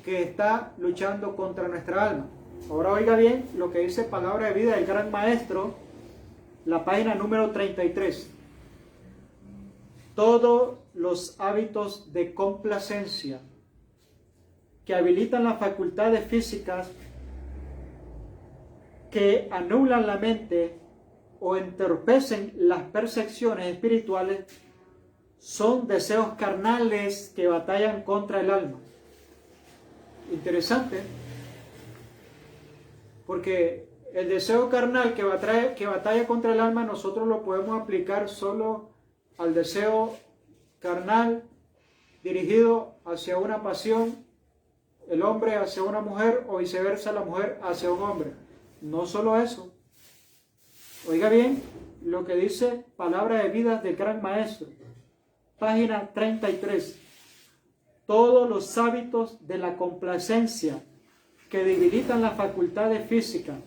que está luchando contra nuestra alma. Ahora oiga bien lo que dice Palabra de Vida del Gran Maestro, la página número 33. Todos los hábitos de complacencia que habilitan las facultades físicas, que anulan la mente o entorpecen las percepciones espirituales, son deseos carnales que batallan contra el alma. Interesante, porque el deseo carnal que batalla contra el alma, nosotros lo podemos aplicar solo al deseo carnal dirigido hacia una pasión, el hombre hacia una mujer, o viceversa, la mujer hacia un hombre. No solo eso. Oiga bien lo que dice Palabra de Vida del Gran Maestro, página 33. Todos los hábitos de la complacencia que debilitan las facultades físicas,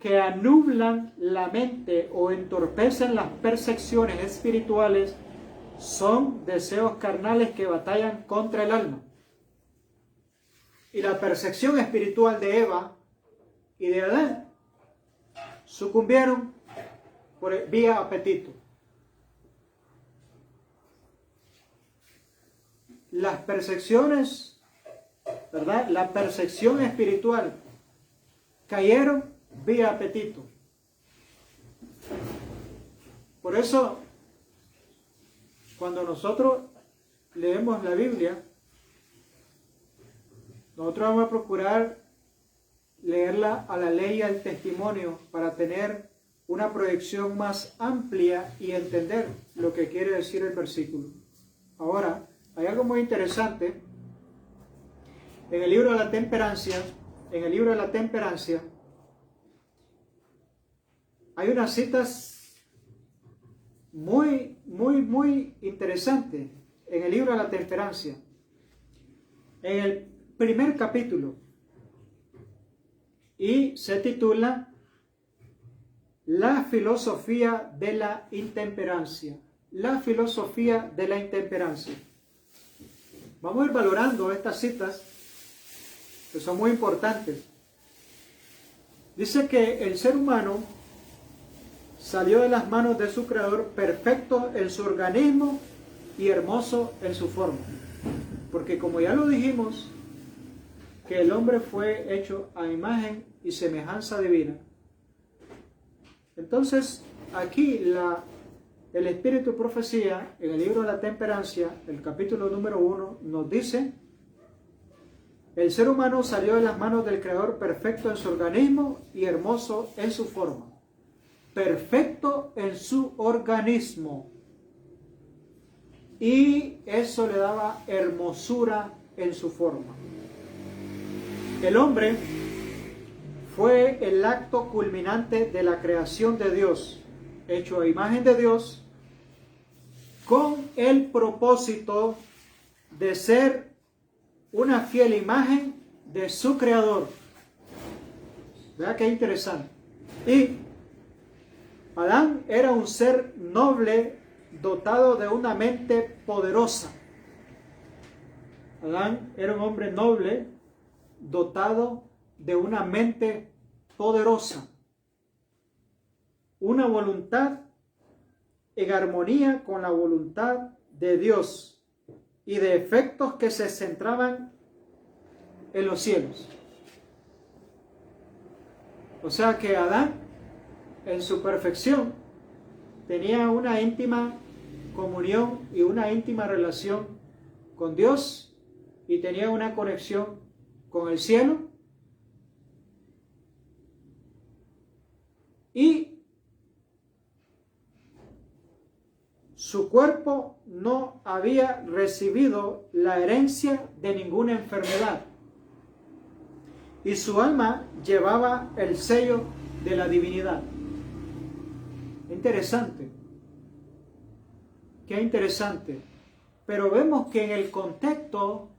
que anulan la mente o entorpecen las percepciones espirituales, son deseos carnales que batallan contra el alma. Y la percepción espiritual de Eva y de Adán sucumbieron por vía apetito. Las percepciones, ¿verdad? La percepción espiritual cayeron vía apetito. Por eso, cuando nosotros leemos la Biblia, nosotros vamos a procurar leerla a la ley y al testimonio para tener una proyección más amplia y entender lo que quiere decir el versículo. Ahora, hay algo muy interesante. En el libro de la temperancia, hay unas citas muy interesantes en el libro de la temperancia. En el primer capítulo, y se titula La filosofía de la intemperancia. La filosofía de la intemperancia. Vamos a ir valorando estas citas que son muy importantes. Dice que el ser humano salió de las manos de su creador perfecto en su organismo y hermoso en su forma. Porque como ya lo dijimos, que el hombre fue hecho a imagen y semejanza divina. Entonces, aquí el espíritu de profecía, en el libro de la temperancia, el capítulo número 1, nos dice: el ser humano salió de las manos del Creador perfecto en su organismo y hermoso en su forma. Perfecto en su organismo. Y eso le daba hermosura en su forma. El hombre fue el acto culminante de la creación de Dios, hecho a imagen de Dios, con el propósito de ser una fiel imagen de su Creador. ¿Verdad qué interesante? Y Adán era un ser noble, dotado de una mente poderosa. Adán era un hombre noble, dotado de una mente poderosa, una voluntad en armonía con la voluntad de Dios y de efectos que se centraban en los cielos. O sea que Adán, en su perfección, tenía una íntima comunión y una íntima relación con Dios y tenía una conexión con el cielo. Y su cuerpo no había recibido la herencia de ninguna enfermedad. Y su alma llevaba el sello de la divinidad. Interesante. Qué interesante. Pero vemos que en el contexto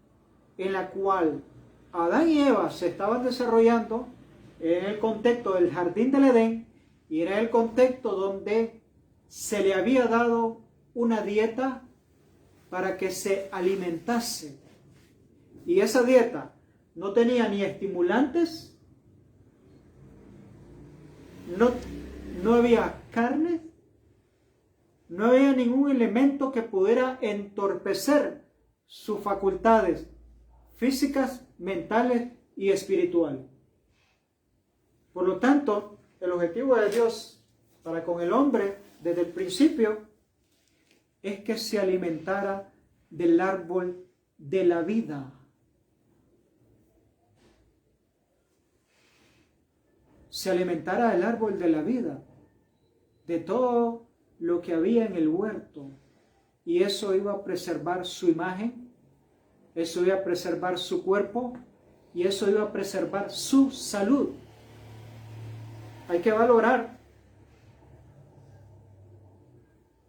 en el cual Adán y Eva se estaban desarrollando, en el contexto del jardín del Edén, y era el contexto donde se le había dado una dieta para que se alimentase. Y esa dieta no tenía ni estimulantes, no había carne, no había ningún elemento que pudiera entorpecer sus facultades físicas, mentales y espirituales. Por lo tanto, el objetivo de Dios para con el hombre desde el principio es que se alimentara del árbol de la vida. Se alimentara del árbol de la vida, de todo lo que había en el huerto. Y eso iba a preservar su imagen, eso iba a preservar su cuerpo y eso iba a preservar su salud. Hay que valorar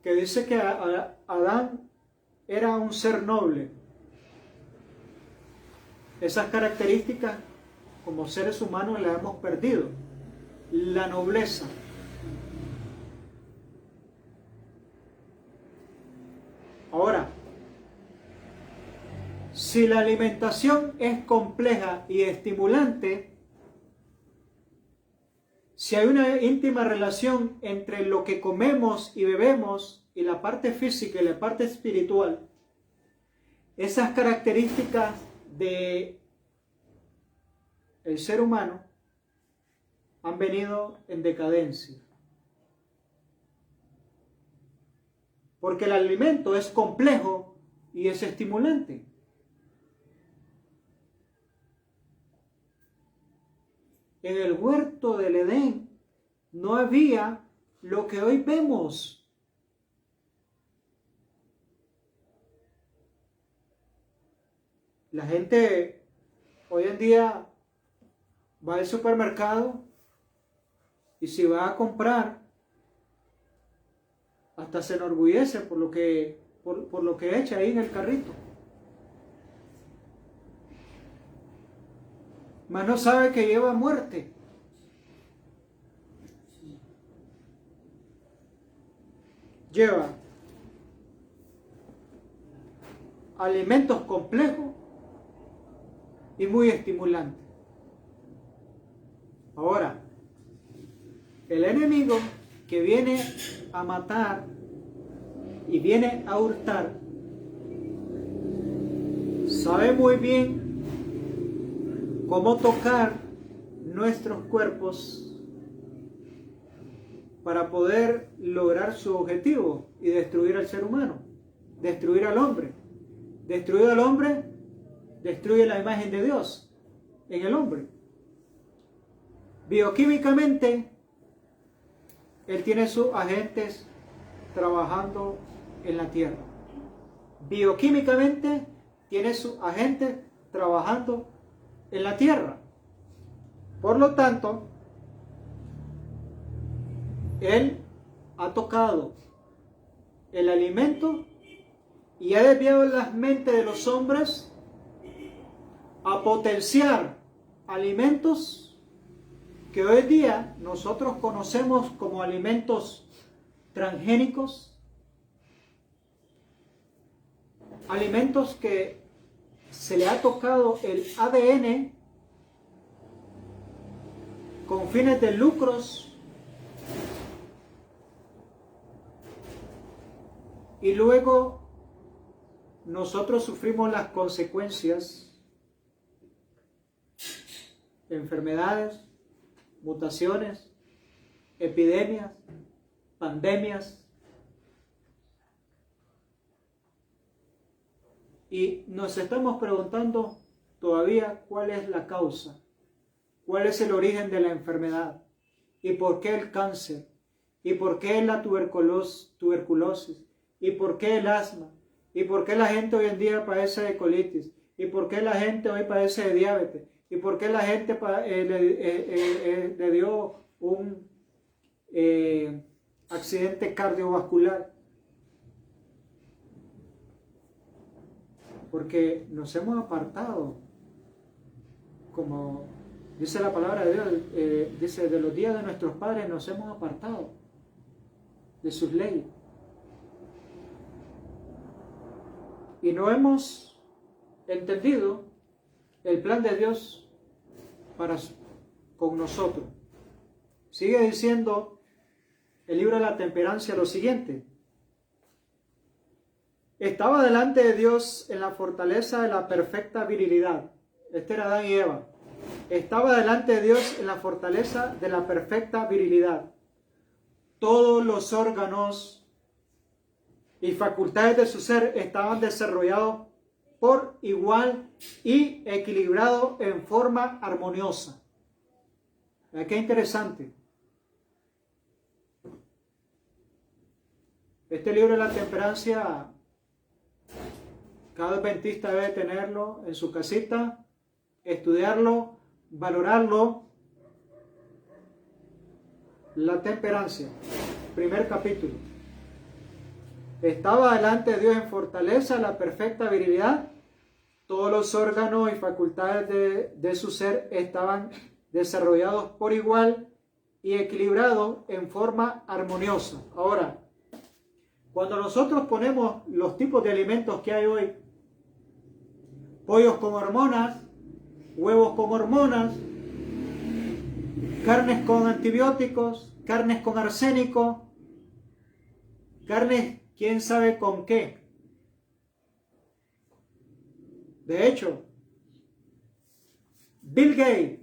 que dice que Adán era un ser noble. Esas características como seres humanos las hemos perdido. La nobleza. Ahora, si la alimentación es compleja y estimulante, si hay una íntima relación entre lo que comemos y bebemos y la parte física y la parte espiritual, esas características de el ser humano han venido en decadencia. Porque el alimento es complejo y es estimulante. En el huerto del Edén no había lo que hoy vemos. La gente hoy en día va al supermercado y si va a comprar, hasta se enorgullece por lo que echa ahí en el carrito. Mas no sabe que lleva muerte. Lleva alimentos complejos y muy estimulantes. Ahora, el enemigo que viene a matar y viene a hurtar, sabe muy bien cómo tocar nuestros cuerpos para poder lograr su objetivo y destruir al ser humano, destruir al hombre. Destruido al hombre, destruye la imagen de Dios en el hombre. Bioquímicamente, él tiene sus agentes trabajando en la tierra. Bioquímicamente, tiene sus agentes trabajando en la tierra. Por lo tanto, él ha tocado el alimento y ha desviado las mentes de los hombres a potenciar alimentos que hoy día nosotros conocemos como alimentos transgénicos, alimentos que se le ha tocado el ADN con fines de lucros y luego nosotros sufrimos las consecuencias, enfermedades, mutaciones, epidemias, pandemias, y nos estamos preguntando todavía cuál es la causa, cuál es el origen de la enfermedad, y por qué el cáncer, y por qué la tuberculosis, y por qué el asma, y por qué la gente hoy en día padece de colitis, y por qué la gente hoy padece de diabetes, y por qué la gente le dio un accidente cardiovascular. Porque nos hemos apartado, como dice la palabra de Dios, dice, de los días de nuestros padres nos hemos apartado de sus leyes. Y no hemos entendido el plan de Dios con nosotros. Sigue diciendo el libro de la temperancia lo siguiente: estaba delante de Dios en la fortaleza de la perfecta virilidad. Este era Adán y Eva. Estaba delante de Dios en la fortaleza de la perfecta virilidad. Todos los órganos y facultades de su ser estaban desarrollados por igual y equilibrados en forma armoniosa. Qué interesante. Este libro de la temperancia, cada adventista debe tenerlo en su casita, estudiarlo, valorarlo. La temperancia, primer capítulo. Estaba delante de Dios en fortaleza, la perfecta virilidad. Todos los órganos y facultades de su ser estaban desarrollados por igual y equilibrados en forma armoniosa. Ahora, cuando nosotros ponemos los tipos de alimentos que hay hoy, pollos con hormonas, huevos con hormonas, carnes con antibióticos, carnes con arsénico, carnes quién sabe con qué. De hecho, Bill Gates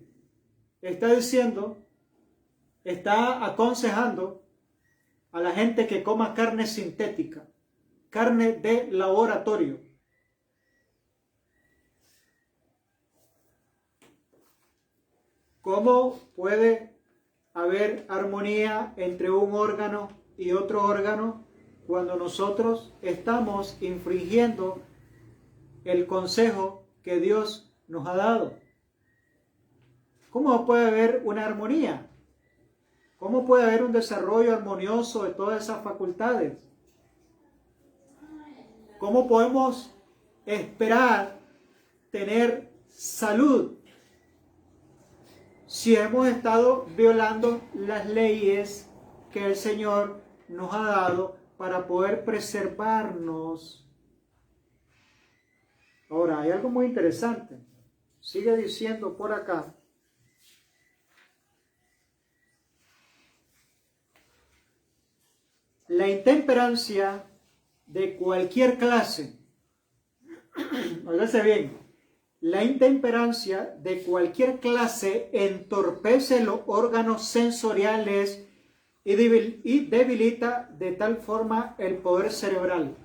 está aconsejando a la gente que coma carne sintética, carne de laboratorio. ¿Cómo puede haber armonía entre un órgano y otro órgano cuando nosotros estamos infringiendo el consejo que Dios nos ha dado? ¿Cómo puede haber una armonía? ¿Cómo puede haber un desarrollo armonioso de todas esas facultades? ¿Cómo podemos esperar tener salud si hemos estado violando las leyes que el Señor nos ha dado para poder preservarnos? Ahora, hay algo muy interesante. Sigue diciendo por acá: la intemperancia de cualquier clase, óigase bien, la intemperancia de cualquier clase entorpece los órganos sensoriales y debilita de tal forma el poder cerebral.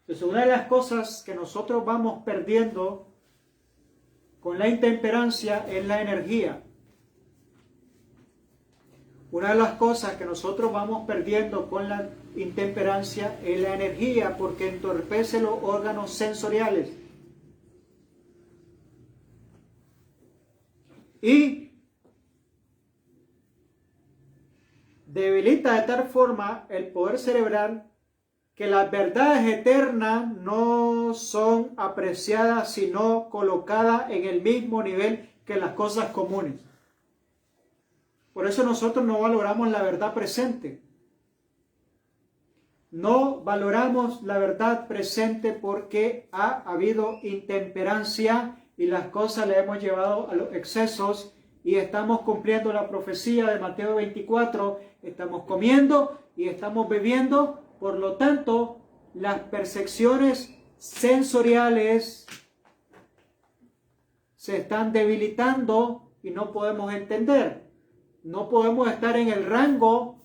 Entonces, una de las cosas que nosotros vamos perdiendo con la intemperancia es la energía. Una de las cosas que nosotros vamos perdiendo con la intemperancia es la energía, porque entorpece los órganos sensoriales. Y debilita de tal forma el poder cerebral que las verdades eternas no son apreciadas, sino colocadas en el mismo nivel que las cosas comunes. Por eso nosotros no valoramos la verdad presente. No valoramos la verdad presente porque ha habido intemperancia y las cosas le hemos llevado a los excesos y estamos cumpliendo la profecía de Mateo 24. Estamos comiendo y estamos bebiendo. Por lo tanto, las percepciones sensoriales se están debilitando y no podemos entender. No podemos estar en el rango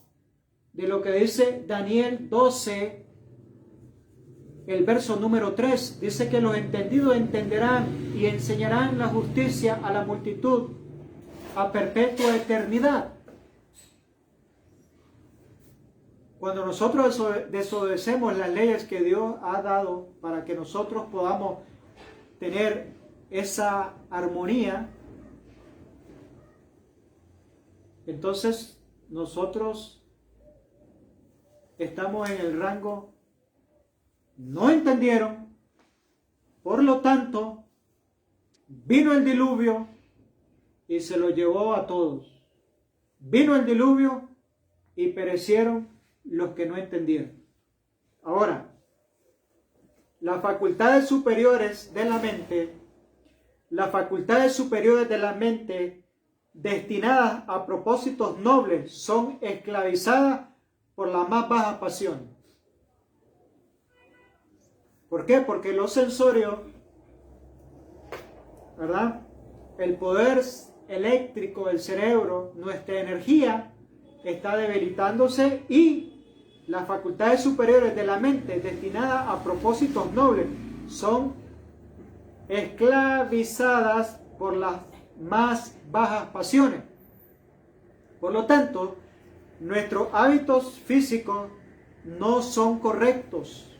de lo que dice Daniel 12, el verso número 3. Dice que los entendidos entenderán y enseñarán la justicia a la multitud a perpetua eternidad. Cuando nosotros desobedecemos las leyes que Dios ha dado para que nosotros podamos tener esa armonía, entonces nosotros estamos en el rango, no entendieron, por lo tanto, vino el diluvio y se lo llevó a todos. Vino el diluvio y perecieron los que no entendieron. Ahora, las facultades superiores de la mente, destinadas a propósitos nobles, son esclavizadas por la más baja pasión. ¿Por qué? Porque lo sensorio, ¿verdad? El poder eléctrico del cerebro, nuestra energía, está debilitándose y las facultades superiores de la mente destinadas a propósitos nobles son esclavizadas por las más bajas pasiones. Por lo tanto, nuestros hábitos físicos no son correctos.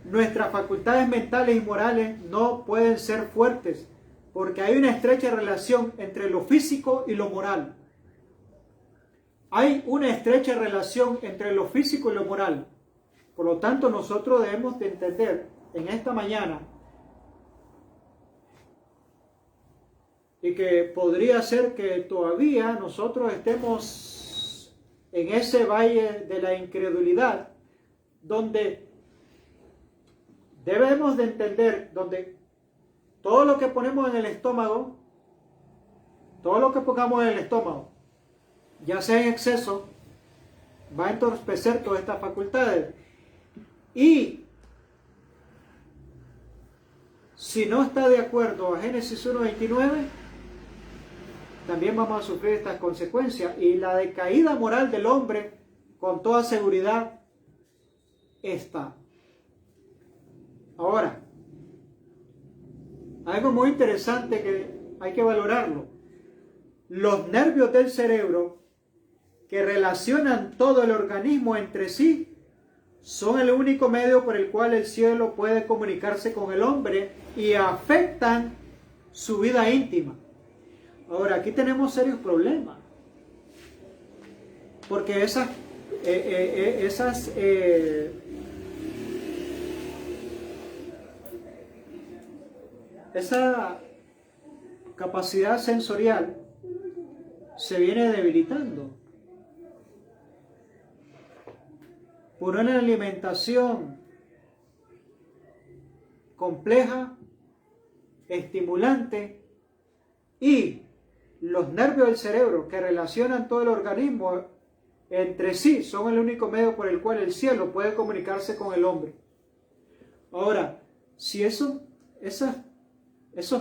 Nuestras facultades mentales y morales no pueden ser fuertes porque hay una estrecha relación entre lo físico y lo moral. Hay una estrecha relación entre lo físico y lo moral. Por lo tanto, nosotros debemos de entender en esta mañana y que podría ser que todavía nosotros estemos en ese valle de la incredulidad, donde debemos de entender, donde todo lo que ponemos en el estómago, todo lo que pongamos en el estómago, ya sea en exceso, va a entorpecer todas estas facultades. Y si no está de acuerdo a Génesis 1:29, también vamos a sufrir estas consecuencias. Y la decaída moral del hombre, con toda seguridad, está. Ahora, algo muy interesante que hay que valorarlo. Los nervios del cerebro que relacionan todo el organismo entre sí son el único medio por el cual el cielo puede comunicarse con el hombre y afectan su vida íntima. Ahora, aquí tenemos serios problemas, porque esa capacidad sensorial se viene debilitando por una alimentación compleja, estimulante, y los nervios del cerebro que relacionan todo el organismo entre sí son el único medio por el cual el cielo puede comunicarse con el hombre. Ahora, si esos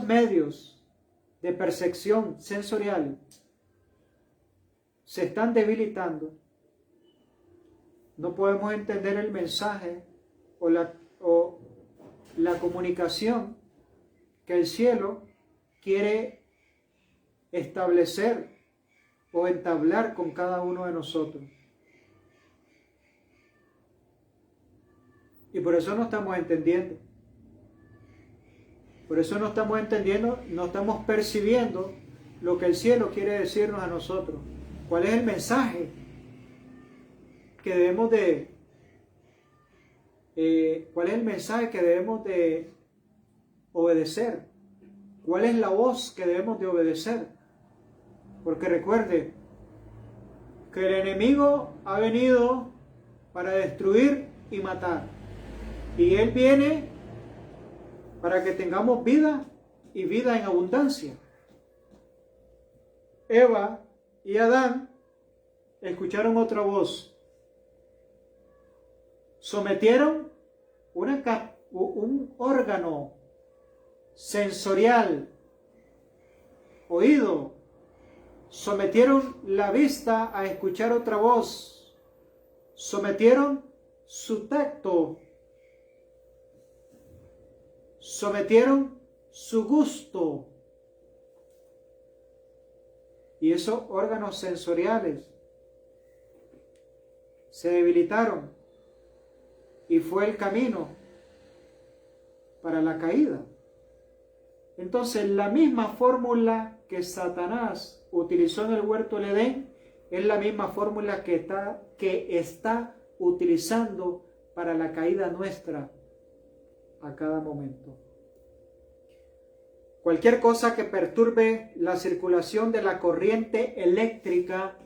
medios de percepción sensorial se están debilitando, no podemos entender el mensaje o la comunicación que el cielo quiere establecer o entablar con cada uno de nosotros. Y por eso no estamos entendiendo. Por eso no estamos entendiendo, no estamos percibiendo lo que el cielo quiere decirnos a nosotros. ¿Cuál es el mensaje que debemos de cuál es el mensaje que debemos de obedecer? ¿Cuál es la voz que debemos de obedecer? Porque recuerde que el enemigo ha venido para destruir y matar. Y él viene para que tengamos vida y vida en abundancia. Eva y Adán escucharon otra voz. Sometieron un órgano sensorial, oído. Sometieron la vista a escuchar otra voz. Sometieron su tacto. Sometieron su gusto. Y esos órganos sensoriales se debilitaron y fue el camino para la caída. Entonces, la misma fórmula que Satanás utilizó en el huerto del Edén es la misma fórmula que está utilizando para la caída nuestra a cada momento. Cualquier cosa que perturbe la circulación de la corriente eléctrica,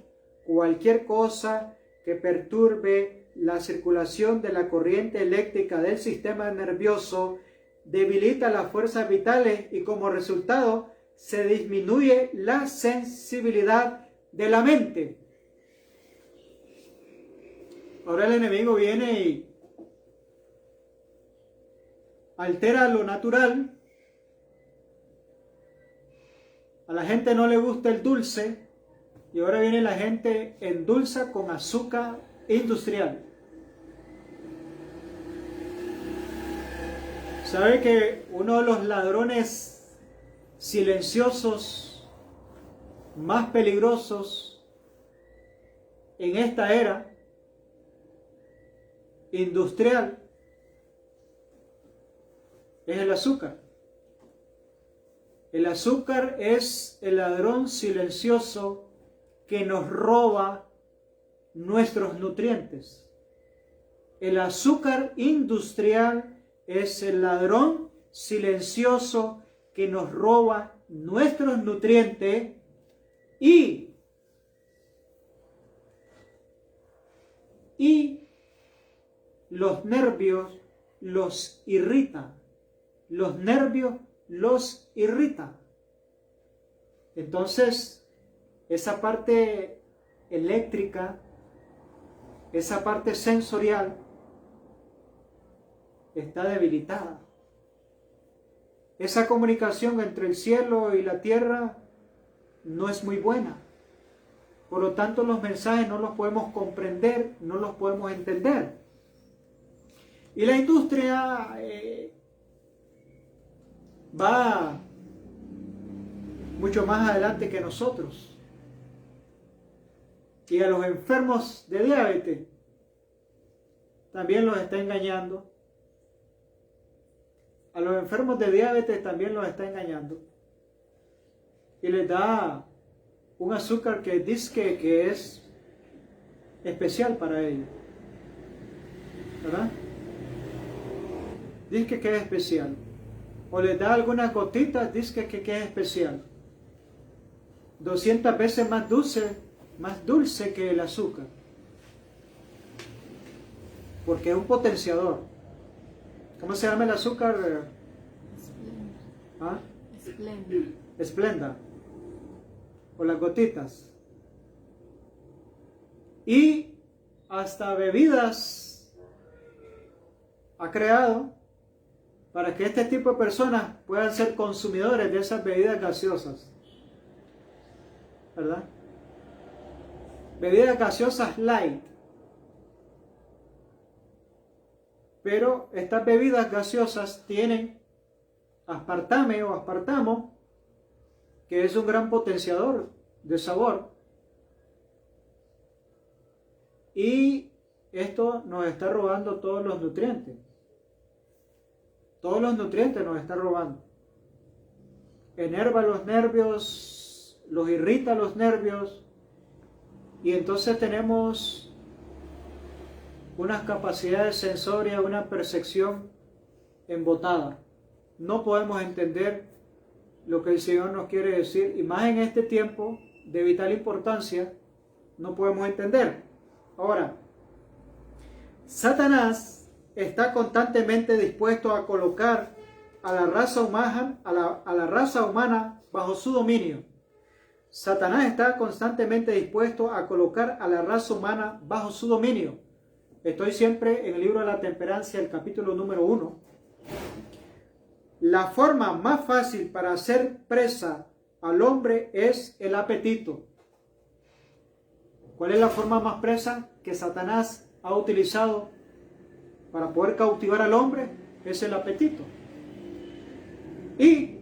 cualquier cosa que perturbe la circulación de la corriente eléctrica del sistema nervioso, debilita las fuerzas vitales y como resultado se disminuye la sensibilidad de la mente. Ahora el enemigo viene y altera lo natural. A la gente no le gusta el dulce y ahora viene la gente endulza con azúcar industrial. ¿Sabe que uno de los ladrones silenciosos más peligrosos en esta era industrial es el azúcar? El azúcar es el ladrón silencioso que nos roba nuestros nutrientes. El azúcar industrial es el ladrón silencioso que nos roba nuestros nutrientes y los nervios los irrita. Los nervios los irrita. Entonces, esa parte eléctrica, esa parte sensorial, está debilitada. Esa comunicación entre el cielo y la tierra no es muy buena. Por lo tanto, los mensajes no los podemos comprender, no los podemos entender. Y la industria va mucho más adelante que nosotros. Y a los enfermos de diabetes también los está engañando. A los enfermos de diabetes también los está engañando. Y les da un azúcar que dice que es especial para ellos. ¿Verdad? Dice que es especial. O les da algunas gotitas, dice que es especial. 200 veces más dulce que el azúcar. Porque es un potenciador. ¿Cómo se llama el azúcar? Esplenda. ¿Ah? Esplenda. Esplenda. O las gotitas. Y hasta bebidas ha creado para que este tipo de personas puedan ser consumidores de esas bebidas gaseosas. ¿Verdad? bebidas gaseosas light. Pero estas bebidas gaseosas tienen aspartame o aspartamo, que es un gran potenciador de sabor. Y esto nos está robando todos los nutrientes. Todos los nutrientes nos está robando. Enerva los nervios, los irrita los nervios. Y entonces tenemos unas capacidades sensorias, una percepción embotada. No podemos entender lo que el Señor nos quiere decir. Y más en este tiempo de vital importancia, no podemos entender. Ahora, Satanás está constantemente dispuesto a colocar a la raza humana bajo su dominio. Satanás está constantemente dispuesto a colocar a la raza humana bajo su dominio. Estoy siempre en el libro de la temperancia, el capítulo número 1. La forma más fácil para hacer presa al hombre es el apetito. ¿Cuál es la forma más presa que Satanás ha utilizado para poder cautivar al hombre? Es el apetito. Y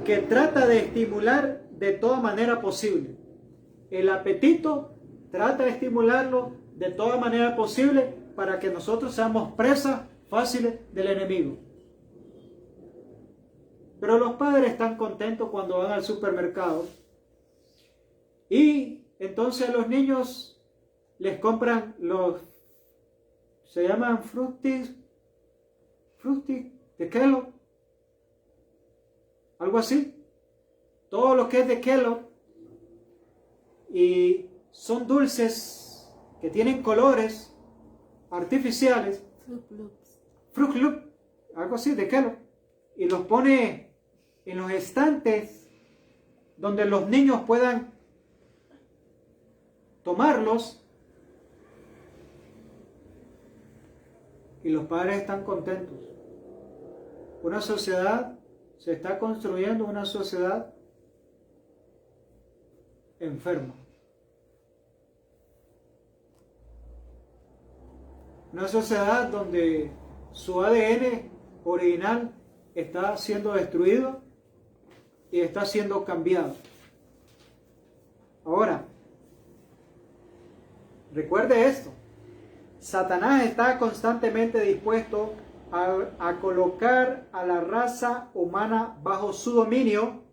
que trata de estimular de toda manera posible. El apetito trata de estimularlo de toda manera posible para que nosotros seamos presas fáciles del enemigo. Pero los padres están contentos cuando van al supermercado y entonces a los niños les compran se llaman Fruity de Kellogg, algo así, todo lo que es de Kellogg, y son dulces que tienen colores artificiales, Fruit Loop, algo así de Kellogg, y los pone en los estantes donde los niños puedan tomarlos, y los padres están contentos. Una sociedad se está construyendo, una sociedad enferma. Una sociedad donde su ADN original está siendo destruido y está siendo cambiado. Ahora, recuerde esto. Satanás está constantemente dispuesto a colocar a la raza humana bajo su dominio.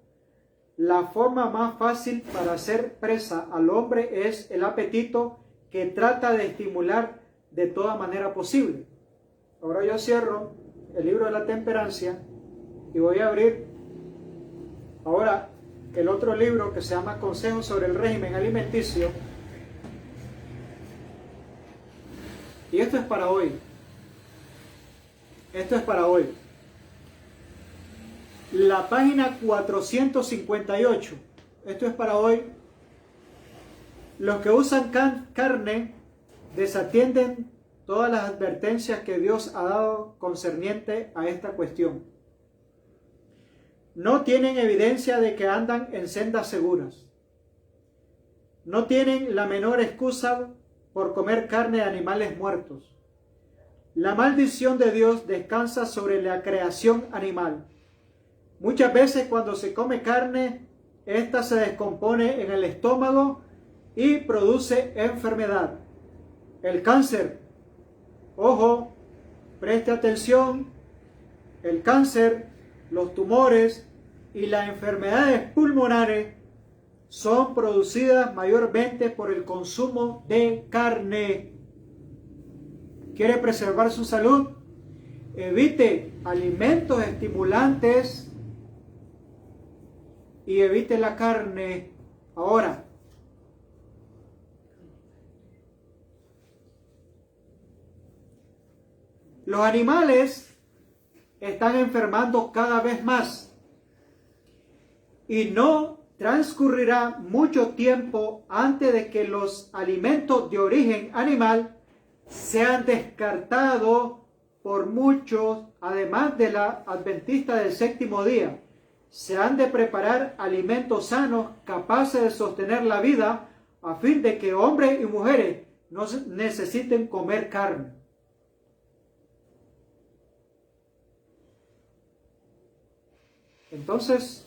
La forma más fácil para hacer presa al hombre es el apetito, que trata de estimular de toda manera posible. Ahora yo cierro el libro de la temperancia y voy a abrir ahora el otro libro que se llama Consejos sobre el régimen alimenticio. Y esto es para hoy. Esto es para hoy. La página 458. Esto es para hoy. Los que usan carne desatienden todas las advertencias que Dios ha dado concerniente a esta cuestión. No tienen evidencia de que andan en sendas seguras. No tienen la menor excusa por comer carne de animales muertos. La maldición de Dios descansa sobre la creación animal. Muchas veces cuando se come carne, esta se descompone en el estómago y produce enfermedad. El cáncer, ojo, preste atención, el cáncer, los tumores y las enfermedades pulmonares son producidas mayormente por el consumo de carne. ¿Quiere preservar su salud? Evite alimentos estimulantes y evite la carne. Ahora, los animales están enfermando cada vez más y no transcurrirá mucho tiempo antes de que los alimentos de origen animal sean descartados por muchos, además de la adventista del séptimo día. Se han de preparar alimentos sanos capaces de sostener la vida a fin de que hombres y mujeres no necesiten comer carne. Entonces,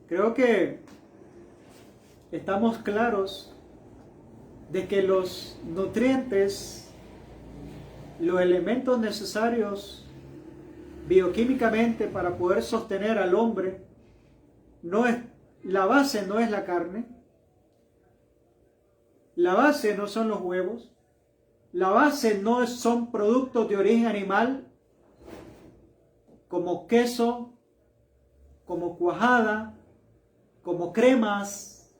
creo que estamos claros de que los nutrientes, los elementos necesarios bioquímicamente para poder sostener al hombre, la base no es la carne, la base no son los huevos, la base no son productos de origen animal, como queso, como cuajada, como cremas.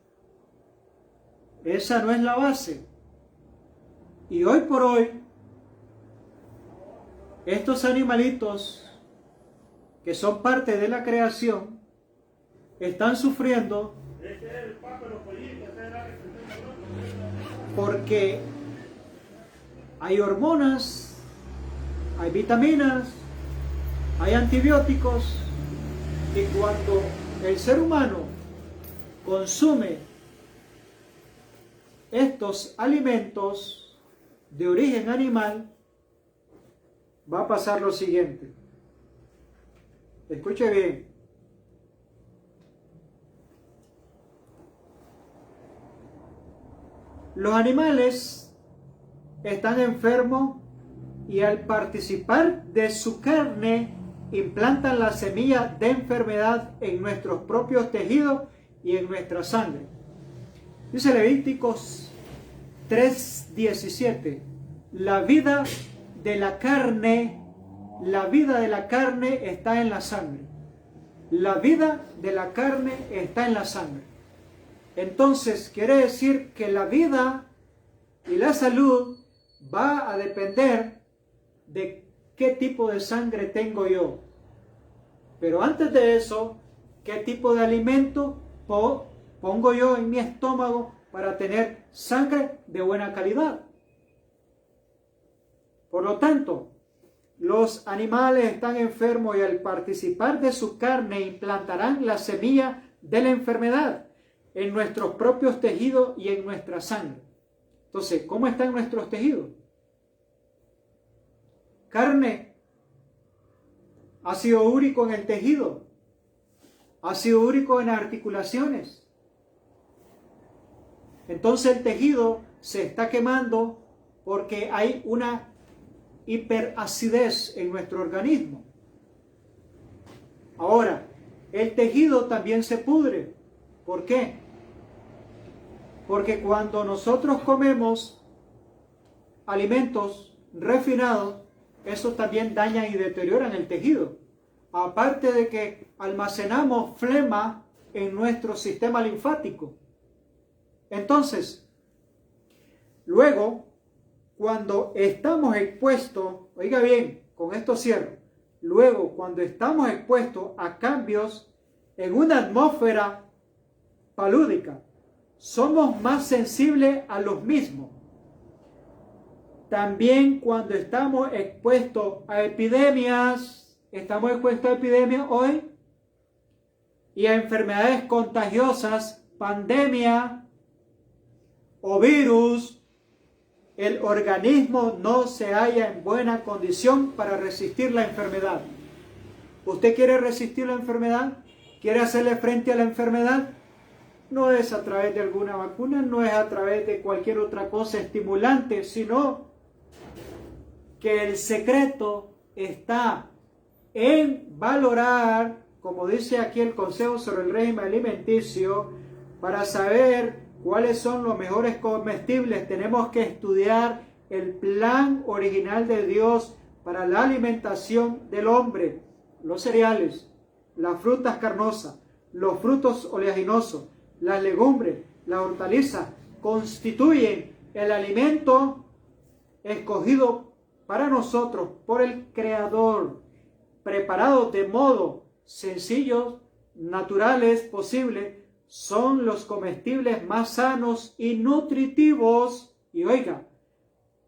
Esa no es la base. Y hoy por hoy, estos animalitos que son parte de la creación están sufriendo porque hay hormonas, hay vitaminas, hay antibióticos, y cuando el ser humano consume estos alimentos de origen animal, va a pasar lo siguiente. Escuche bien. Los animales están enfermos y al participar de su carne implantan la semilla de enfermedad en nuestros propios tejidos y en nuestra sangre. Dice Levíticos 3:17, la vida de la carne está en la sangre. La vida de la carne está en la sangre. Entonces, quiere decir que la vida y la salud va a depender de qué tipo de sangre tengo yo. Pero antes de eso, ¿qué tipo de alimento pongo yo en mi estómago para tener sangre de buena calidad? Por lo tanto, los animales están enfermos y al participar de su carne implantarán la semilla de la enfermedad en nuestros propios tejidos y en nuestra sangre. Entonces, ¿cómo están nuestros tejidos? Carne, ácido úrico en el tejido, ácido úrico en las articulaciones. Entonces el tejido se está quemando porque hay una hiperacidez en nuestro organismo. Ahora, el tejido también se pudre. ¿Por qué? Porque cuando nosotros comemos alimentos refinados, eso también daña y deterioran el tejido. Aparte de que almacenamos flema en nuestro sistema linfático. Entonces, luego, cuando estamos expuestos, oiga bien, con esto cierro, luego cuando estamos expuestos a cambios en una atmósfera palúdica, somos más sensibles a los mismos. También cuando estamos expuestos a epidemias, estamos expuestos a epidemias hoy y a enfermedades contagiosas, pandemia o virus, el organismo no se halla en buena condición para resistir la enfermedad. ¿Usted quiere resistir la enfermedad? ¿Quiere hacerle frente a la enfermedad? No es a través de alguna vacuna, no es a través de cualquier otra cosa estimulante, sino que el secreto está en valorar, como dice aquí el Consejo sobre el Régimen Alimenticio, para saber cuáles son los mejores comestibles. Tenemos que estudiar el plan original de Dios para la alimentación del hombre. Los cereales, las frutas carnosas, los frutos oleaginosos, las legumbres, las hortalizas constituyen el alimento escogido para nosotros por el Creador, preparado de modo sencillo, naturales posible. Son los comestibles más sanos y nutritivos y oiga,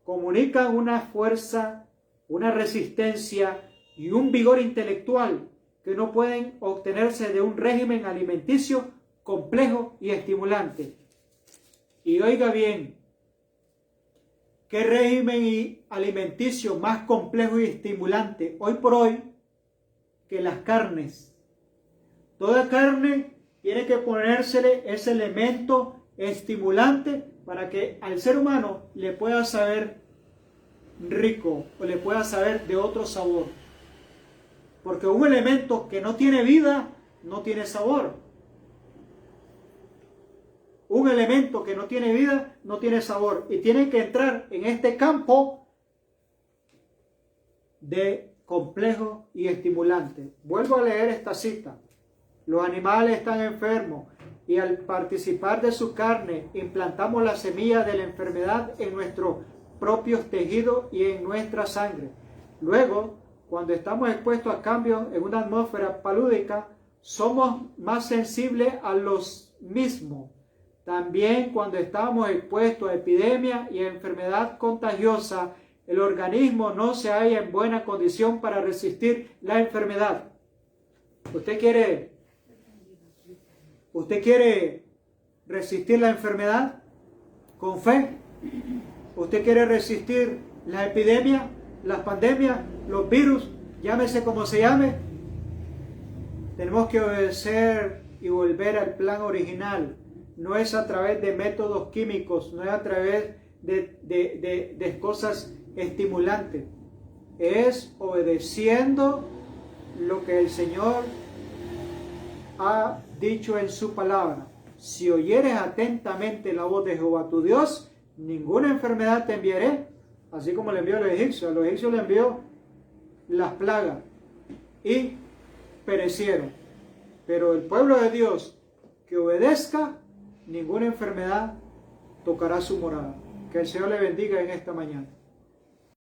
comunican una fuerza, una resistencia y un vigor intelectual que no pueden obtenerse de un régimen alimenticio complejo y estimulante. Y oiga bien, ¿qué régimen alimenticio más complejo y estimulante hoy por hoy que las carnes? Toda carne tiene que ponérsele ese elemento estimulante para que al ser humano le pueda saber rico o le pueda saber de otro sabor. Porque un elemento que no tiene vida no tiene sabor. Un elemento que no tiene vida no tiene sabor. Y tiene que entrar en este campo de complejo y estimulante. Vuelvo a leer esta cita. Los animales están enfermos y al participar de su carne implantamos la semilla de la enfermedad en nuestros propios tejidos y en nuestra sangre. Luego, cuando estamos expuestos a cambios en una atmósfera palúdica, somos más sensibles a los mismos. También cuando estamos expuestos a epidemia y a enfermedad contagiosa, el organismo no se halla en buena condición para resistir la enfermedad. ¿Usted quiere resistir la enfermedad con fe? ¿Usted quiere resistir la epidemia, las pandemias, los virus, llámese como se llame? Tenemos que obedecer y volver al plan original. No es a través de métodos químicos, no es a través de cosas estimulantes. Es obedeciendo lo que el Señor ha dicho en su palabra. Si oyeres atentamente la voz de Jehová tu Dios, ninguna enfermedad te enviaré, así como le envió a los egipcios. A los egipcios le envió las plagas y perecieron. Pero el pueblo de Dios que obedezca, ninguna enfermedad tocará su morada. Que el Señor le bendiga en esta mañana.